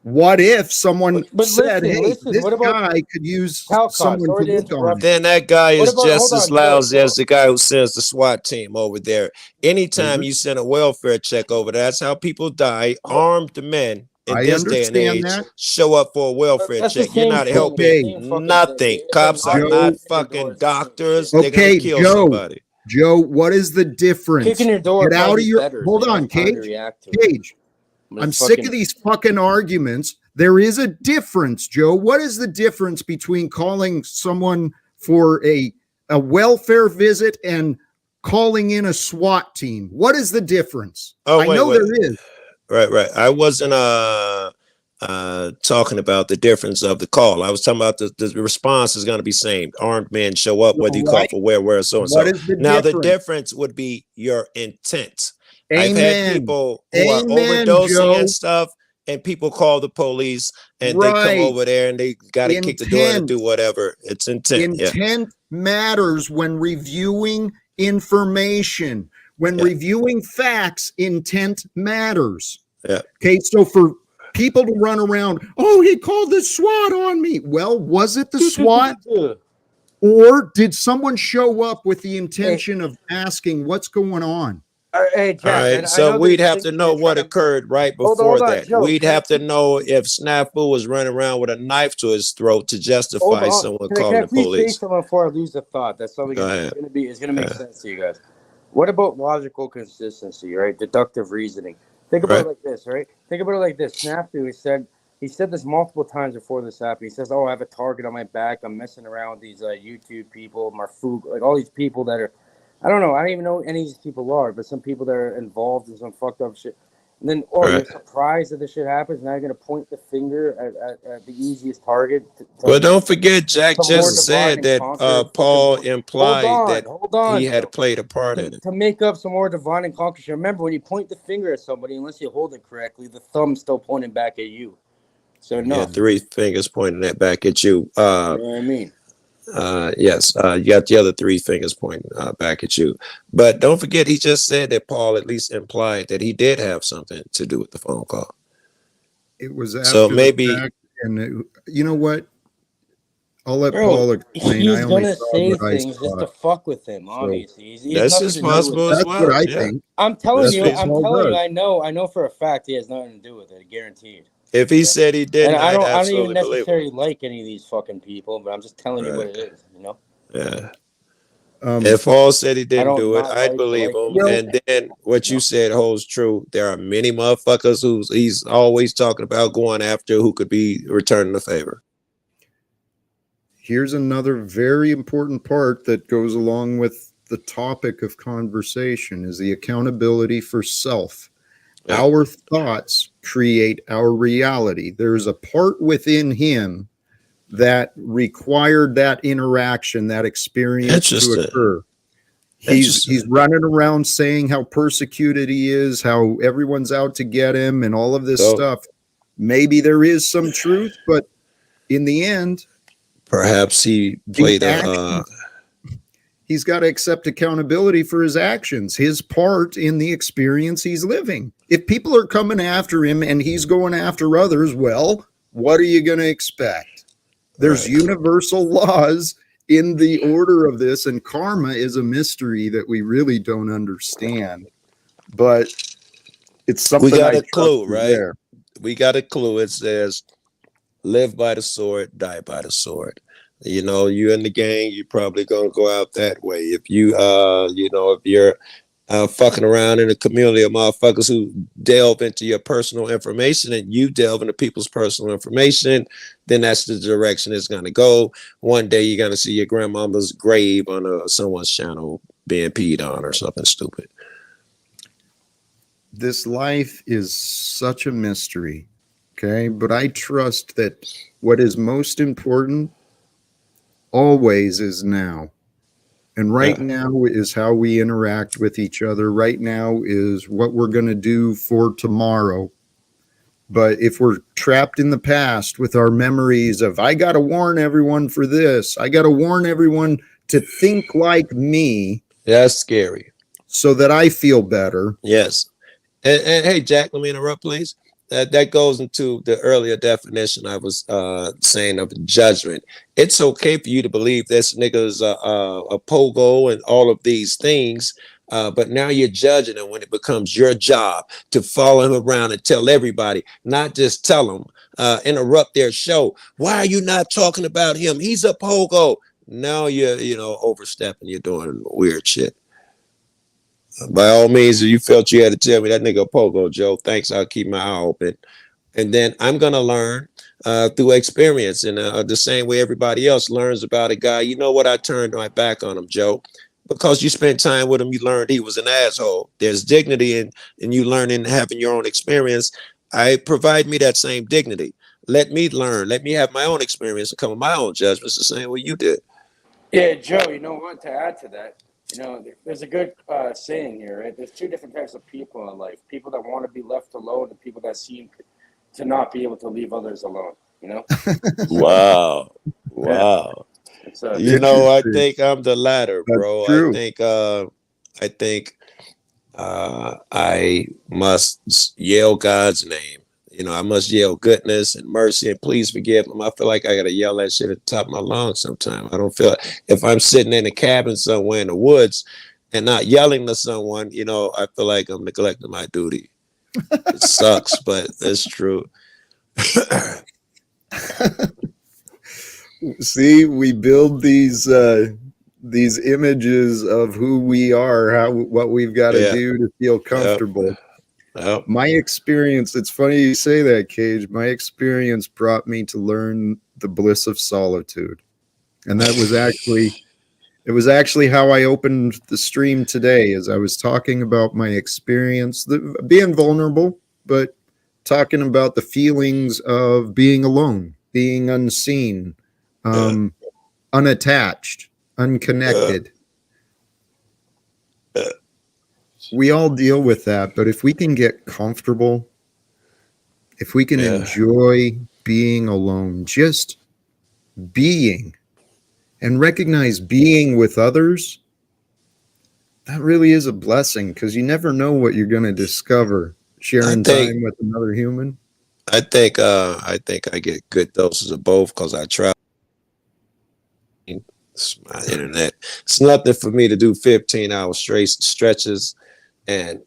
What if someone But said, listen, hey, this what about guy could use Talcott? someone Sorry to to look on interrupt him? Then that guy What is about, just hold as on, Joe, lousy as the guy who sends the SWAT team over there. Anytime Is you it? send a welfare check over, that's how people die. Armed men in I this day and understand age that. show up for a welfare That's the check. You're same not thing. helping Okay. Same fucking thing. nothing. It's a Cops are knock not Joe. on your door. fucking It's the same doctors. shit. They're gonna Okay, kill Joe. somebody. Joe, what is the difference? Kicking your door Get out probably of your. better. Hold So you on, have time to Cage. react to it. Cage. But I'm it's sick fucking, of these fucking arguments. There is a difference, Joe. What is the difference between calling someone for a welfare visit and calling in a SWAT team? What is the difference? Oh, I know wait. there is. Right. I wasn't talking about the difference of the call. I was talking about the response is going to be same. Armed men show up, whether you call Right. for where, so and What so. is the Now the difference? difference would be your intent. I've had Amen. people who are Amen, overdosing Joe. and stuff, and people call the police and they come Right. over there and they got to kick the door in and Intent. do whatever. It's intent. Yeah. Intent matters when reviewing information. When Yeah. reviewing facts, intent matters. Yeah. Okay, so for people to run around, oh, he called the SWAT on me. Well, was it the SWAT? Or did someone show up with the intention of asking what's going on? Hey, All Jack, right, I so know we'd there's have things to that know you're what trying to. occurred right Hold before on, that. Joe. We'd have to know if Snafu was running around with a knife to his throat to Hold justify on. someone Can calling I the please say police. something before I lose the thought? That's something Go it's ahead. gonna make sense to you guys. What about logical consistency, right? Deductive reasoning. Think about Right. it like this, right? Think about it like this. Snafu he said this multiple times before this happened. He says, "Oh, I have a target on my back. I'm messing around with these YouTube people, Marfouk, like all these people that are, I don't know. I don't even know who any of these people are, but some people that are involved in some fucked up shit." And then, you're Right. surprised that this shit happens. Now you're gonna point the finger at the easiest target Well, to don't forget, Jack some more just divine said and that conquer fucking. Paul implied that Hold he on, had Joe. played a part in it. To make up some more divine and conquer. Remember, when you point the finger at somebody, unless you hold it correctly, the thumb's still pointing back at you. So Yeah, no, 3 fingers pointing that back at you. you know what I mean. Yes, you got the other 3 fingers pointing back at you. But don't forget, he just said that Paul at least implied that he did have something to do with the phone call. It was So after the maybe fact, and you know what? I'll let Bro, Paul explain. I he's only gonna saw say what I things just saw, to fuck with him. so Obviously, he has that's nothing just to do with possible it. as that's what well. I Yeah, think. I'm telling that's That's you, what feasible. I'm Paul telling you, does. I know for a fact he has nothing to do with it, guaranteed. If he Okay? said he And didn't, I'd I don't even absolutely believe him. necessarily like any of these fucking people, but I'm just telling you what Right. it is. You know, Yeah. Um, If Paul said he I didn't don't do it, not I'd like or believe like him. anybody. well, And then what You you know, said holds true. There are many motherfuckers he's always talking about going after who could be returning the favor. here's another very important part that goes along with the topic of conversation is the accountability for self. Yeah. Our thoughts create our reality. There's a part within him that required that interaction, that experience to Interesting. occur. He's Interesting. running around saying how persecuted he is, how everyone's out to get him, and all of this So stuff. Maybe there is some truth, but in the end, perhaps he the played a action, he's got to accept accountability for his actions, his part in the experience he's living. If people are coming after him and he's going after others, well, what are you going to expect? There's right. universal laws in the order of this, and karma is a mystery that we really don't understand, but it's We something got I a trust clue, is right? there. We got a clue. It says live by the sword, die by the sword. You know, you in the gang, you're probably gonna go out that way. If you if you're fucking around in a community of motherfuckers who delve into your personal information and you delve into people's personal information, then that's the direction it's gonna go. One day you're gonna see your grandmama's grave on someone's channel being peed on or something stupid. This life is such a mystery, okay? But I trust that what is most important always is now. And right Yeah. now is how we interact with each other. Right now is what we're going to do for tomorrow. But if we're trapped in the past with our memories of, I got to warn everyone for this, I got to warn everyone to think like me That's scary. so that I feel better. Yes. And hey, Jack, let me interrupt, please. That goes into the earlier definition I was saying of judgment. It's okay for you to believe this nigga's a pogo and all of these things, but now you're judging him when it becomes your job to follow him around and tell everybody, not just tell them, interrupt their show. Why are you not talking about him? He's a pogo. Now you're, overstepping. You're doing weird shit. By all means, if you felt you had to tell me that nigga Pogo, Joe, thanks. I'll keep my eye open. And then I'm going to learn through experience and the same way everybody else learns about a guy. You know what? I turned my back on him, Joe, because you spent time with him. You learned he was an asshole. There's dignity in you learning, having your own experience. I provide me that same dignity. Let me learn. Let me have my own experience and come with my own judgments the same way you did. Yeah, Joe. You know what? To add to that, there's a good saying here, right? There's two different types of people in life: people that want to be left alone, and people that seem to not be able to leave others alone. You know? Wow. Yeah. Wow. It's I Interesting. think I'm the latter, That's bro. true. I think I must yell God's name. I must yell goodness and mercy and please forgive him. I feel like I gotta yell that shit at the top of my lungs sometimes. I don't feel if I'm sitting in a cabin somewhere in the woods and not yelling to someone, you know, I feel like I'm neglecting my duty. It sucks, but it's true. See, we build these images of who we are, what we've got to do to feel comfortable. Yep. My experience, it's funny you say that, Cage. My experience brought me to learn the bliss of solitude. And that was actually how I opened the stream today, as I was talking about my experience, being vulnerable, but talking about the feelings of being alone, being unseen, unattached, unconnected. We all deal with that, but if we can get comfortable, if we can enjoy being alone, just being, and recognize being with others, that really is a blessing, because you never know what you're going to discover sharing time with another human. I think I get good doses of both because I travel. It's my internet. It's nothing for me to do 15-hour straight stretches, and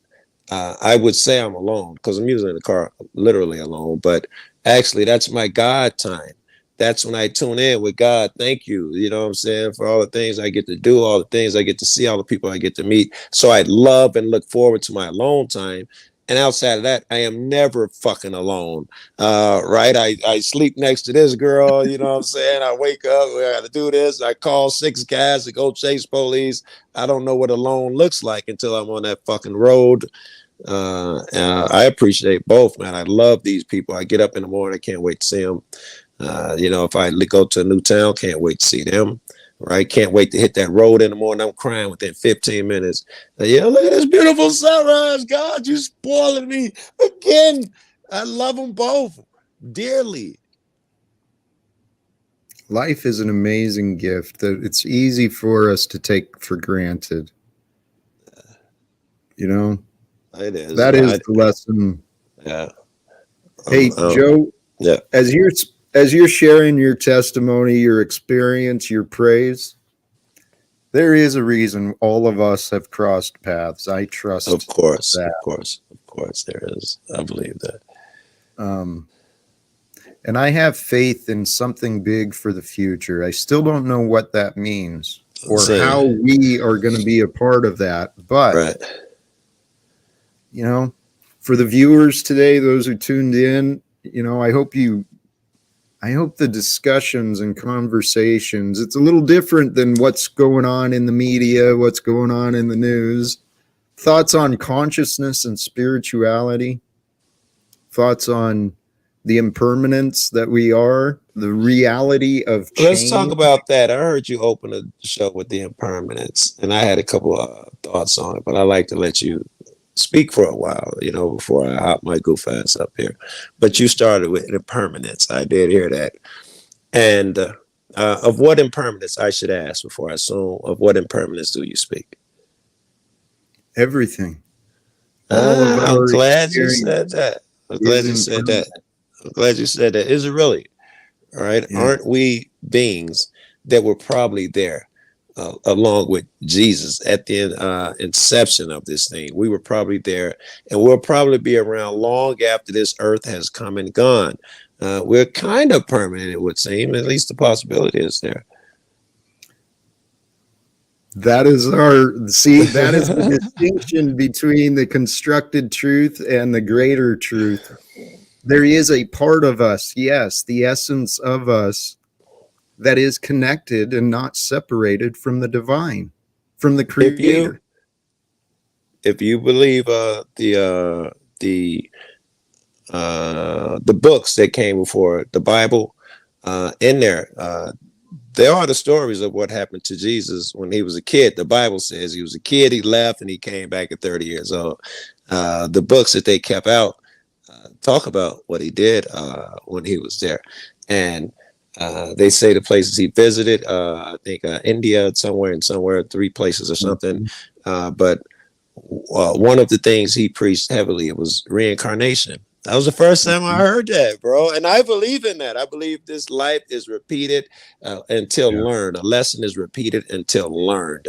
I would say I'm alone because I'm usually in the car literally alone, but actually that's my God time. That's when I tune in with God. Thank you. You know what I'm saying? For all the things I get to do, all the things I get to see, all the people I get to meet. So I love and look forward to my alone time. And outside of that, I am never fucking alone. Right? I sleep next to this girl, you know what I'm saying? I wake up, I got to do this. I call 6 guys to go chase police. I don't know what alone looks like until I'm on that fucking road. I appreciate both, man. I love these people. I get up in the morning, I can't wait to see them. You know, if I go to a new town, can't wait to see them. Right? Can't wait to hit that road in the morning. I'm crying within 15 minutes. Yeah, look at this beautiful sunrise. God, you spoiling me again. I love them both dearly. Life is an amazing gift that it's easy for us to take for granted. You know? It is. That is the lesson. Yeah. Hey, Joe. Yeah. As you're sharing your testimony, your experience, your praise, there is a reason all of us have crossed paths. I trust. Of course, that. of course, there is. I believe that. And I have faith in something big for the future. I still don't know what that means or how we are going to be a part of that. But, you know, for the viewers today, those who tuned in, you know, I hope the discussions and conversations, it's a little different than what's going on in the media, what's going on in the news. Thoughts on consciousness and spirituality. Thoughts on the impermanence that we are, the reality of change. Let's talk about that. I heard you open the show with the impermanence, and I had a couple of thoughts on it, but I like to let you speak for a while, you know, before I hop my goof ass up here. But you started with impermanence. I did hear that. And of what impermanence, I should ask before I assume, of what impermanence do you speak? Everything. I'm glad you said that. I'm glad you said that. I'm glad you said that. Is it really? All right. Yeah. Aren't we beings that were probably there along with Jesus at the inception of this thing? We were probably there, and we'll probably be around long after this earth has come and gone. We're kind of permanent, it would seem. At least the possibility is there. That is that is the distinction between the constructed truth and the greater truth. There is a part of us, yes, the essence of us, that is connected and not separated from the divine, from the creator. If you believe the books that came before the Bible, in there are the stories of what happened to Jesus when he was a kid. The Bible says he was a kid, he left, and he came back at 30 years old. The books that they kept out talk about what he did when he was there. And they say the places he visited, I think India, somewhere, 3 places or something. But one of the things he preached heavily was reincarnation. That was the first time I heard that, bro. And I believe in that. I believe this life is repeated until learned. A lesson is repeated until learned.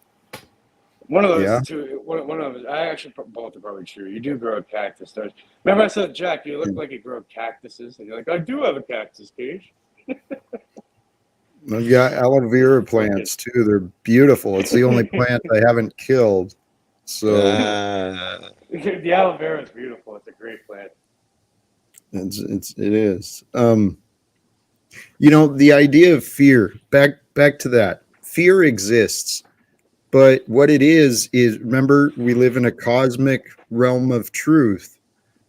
One of those Yeah. two. One of those. I actually both are probably true. You do grow a cactus. Remember I said, Jack, you look like you grow cactuses, and you're like, I do have a cactus, Cage. I've got aloe vera plants too. They're beautiful. It's the only plant I haven't killed. So The aloe vera is beautiful. It's a great plant. it is. The idea of fear. Back to that. Fear exists, but what it is remember, we live in a cosmic realm of truth.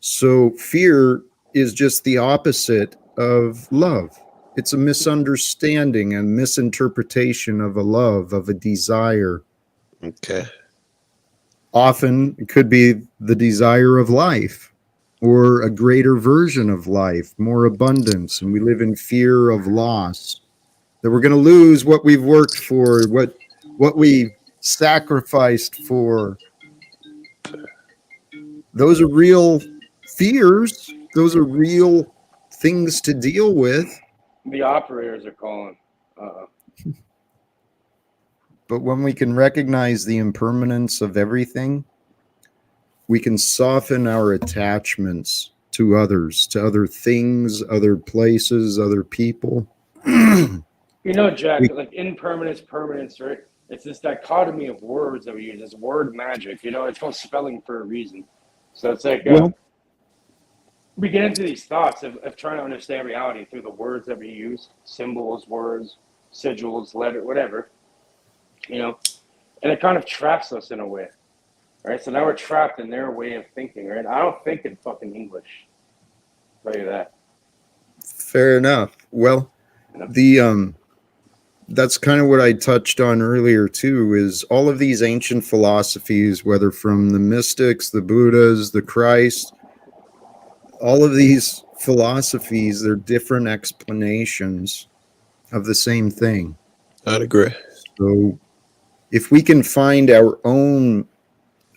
So fear is just the opposite of love. It's a misunderstanding and misinterpretation of a love, of a desire. Okay. Often it could be the desire of life or a greater version of life, more abundance. And we live in fear of loss, that we're going to lose what we've worked for, what we sacrificed for. Those are real fears. Those are real things to deal with. The operators are calling. But when we can recognize the impermanence of everything, we can soften our attachments to others, to other things, other places, other people. Jack, like impermanence, permanence, right? It's this dichotomy of words that we use. It's word magic. It's called spelling for a reason. So it's like we get into these thoughts of trying to understand reality through the words that we use, symbols, words, sigils, letter, whatever. And it kind of traps us in a way, right? So now we're trapped in their way of thinking, right? I don't think in fucking English. I'll tell you that. Fair enough. Well, that's kind of what I touched on earlier too, is all of these ancient philosophies, whether from the mystics, the Buddhas, the Christ, all of these philosophies, they're different explanations of the same thing. I'd agree. So if we can find our own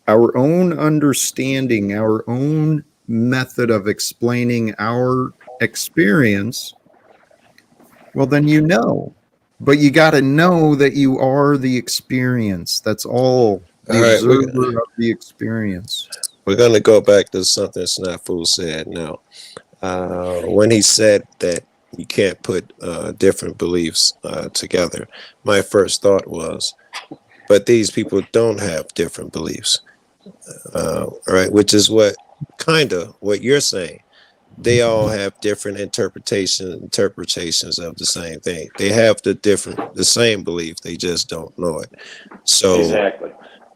understanding, our own method of explaining our experience, well, then but you got to know that you are the experience. That's all. The observer of the experience. We're going to go back to something Snafu said now. When he said that you can't put different beliefs together, my first thought was, but these people don't have different beliefs, right? Which is what you're saying. They all have different interpretations of the same thing. They have the same belief. They just don't know it. So exactly.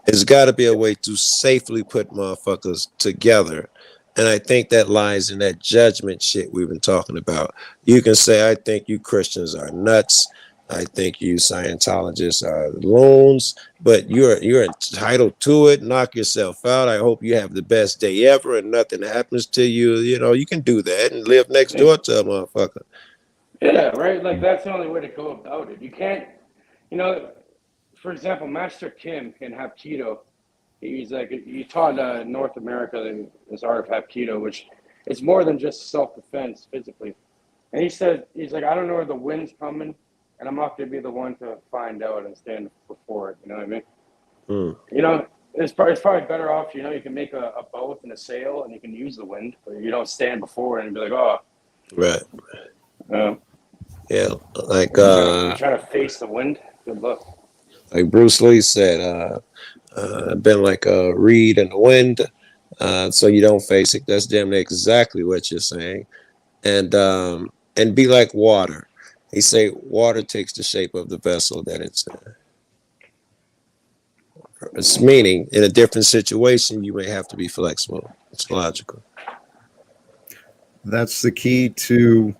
There's got to be a way to safely put motherfuckers together. And I think that lies in that judgment shit we've been talking about. You can say, I think you Christians are nuts. I think you Scientologists are loons, but you're entitled to it. Knock yourself out. I hope you have the best day ever and nothing happens to you. You can do that and live next door to a motherfucker. Yeah, right. Like that's the only way to go about it. You can't, for example, Master Kim in Hapkido, he's like, he taught North America this art of Hapkido, which is more than just self-defense physically. And he said, he's like, I don't know where the wind's coming, and I'm not going to be the one to find out and stand before it. You know what I mean? It's probably better off, you can make a boat and a sail, and you can use the wind, but you don't stand before it and be like, oh. Right. Yeah, like... You're trying to face the wind? Good luck. Like Bruce Lee said, been like a reed in the wind, so you don't face it. That's damn near exactly what you're saying. And be like water. He say water takes the shape of the vessel that it's in. It's meaning in a different situation, you may have to be flexible. It's logical. That's the key to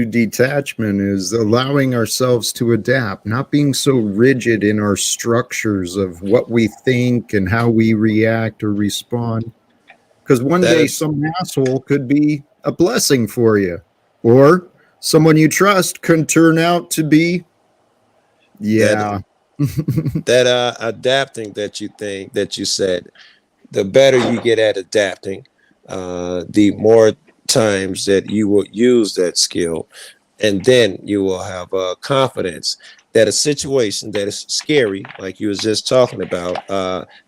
detachment, is allowing ourselves to adapt, not being so rigid in our structures of what we think and how we react or respond. Because one day some asshole could be a blessing for you, or someone you trust can turn out to be, that adapting that you said, the better you get at adapting, the more times that you will use that skill, and then you will have confidence that a situation that is scary, like you was just talking about,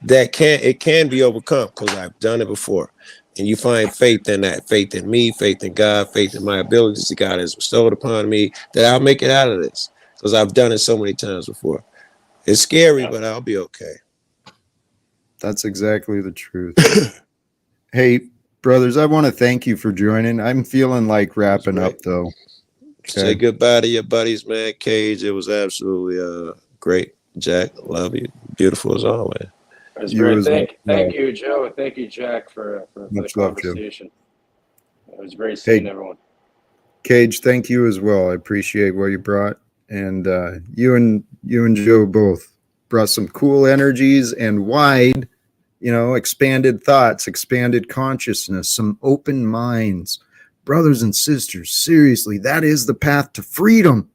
it can be overcome because I've done it before. And you find faith in that, faith in me, faith in God, faith in my abilities that God has bestowed upon me, that I'll make it out of this because I've done it so many times before. It's scary, but I'll be okay. That's exactly the truth. Hey, brothers, I want to thank you for joining. I'm feeling like wrapping up, though. Say goodbye to your buddies, man. Cage, it was absolutely great. Jack, love you. Beautiful as always. It was great. Thank you, Joe. Thank you, Jack, for the conversation. It was great seeing everyone. Cage, thank you as well. I appreciate what you brought, and you and Joe both brought some cool energies and wide, expanded thoughts, expanded consciousness, some open minds. Brothers and sisters, seriously, that is the path to freedom.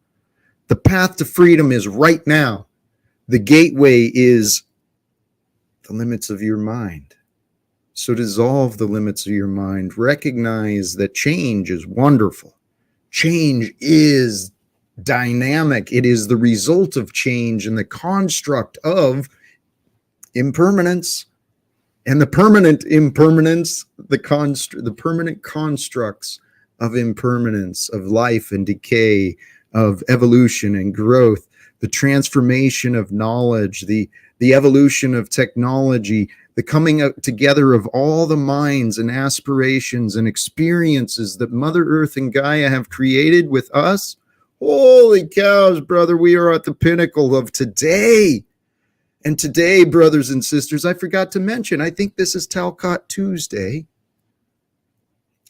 The path to freedom is right now. The gateway is the limits of your mind. So dissolve the limits of your mind. Recognize that change is wonderful. Change is dynamic. It is the result of change and the construct of impermanence. And the permanent impermanence, the permanent constructs of impermanence, of life and decay, of evolution and growth, the transformation of knowledge, the evolution of technology, the coming together of all the minds and aspirations and experiences that Mother Earth and Gaia have created with us. Holy cows, brother, we are at the pinnacle of today. And today, brothers and sisters, I forgot to mention, I think this is Talcott Tuesday.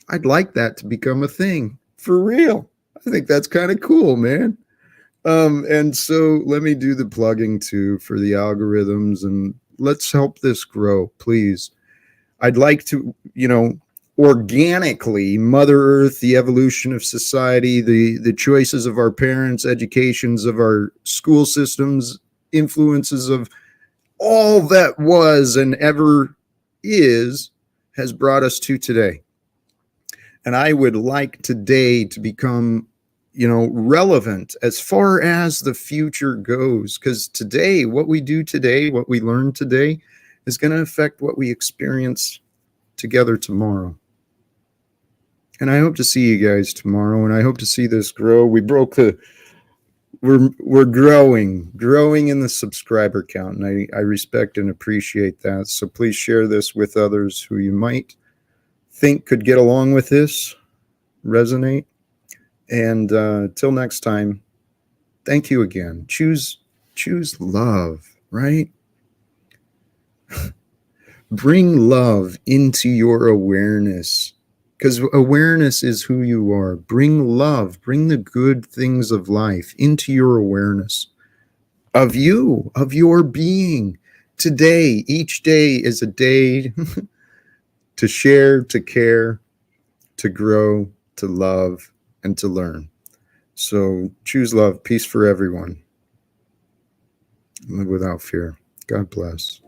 I'd like that to become a thing. For real. I think that's kind of cool, man. And so let me do the plugging too for the algorithms, and let's help this grow, please. I'd like to, organically, Mother Earth, the evolution of society, the choices of our parents, educations of our school systems, influences of all that was and ever is has brought us to today. And I would like today to become, relevant as far as the future goes, because today, what we do today, what we learn today is going to affect what we experience together tomorrow. And I hope to see you guys tomorrow, and I hope to see this grow. We're growing in the subscriber count, and I respect and appreciate that. So please share this with others who you might think could get along with this, resonate. And till next time, thank you again. Choose love, right? Bring love into your awareness, because awareness is who you are. Bring love, bring the good things of life into your awareness of you, of your being. Today, each day is a day to share, to care, to grow, to love, and to learn. So choose love. Peace for everyone. Live without fear. God bless.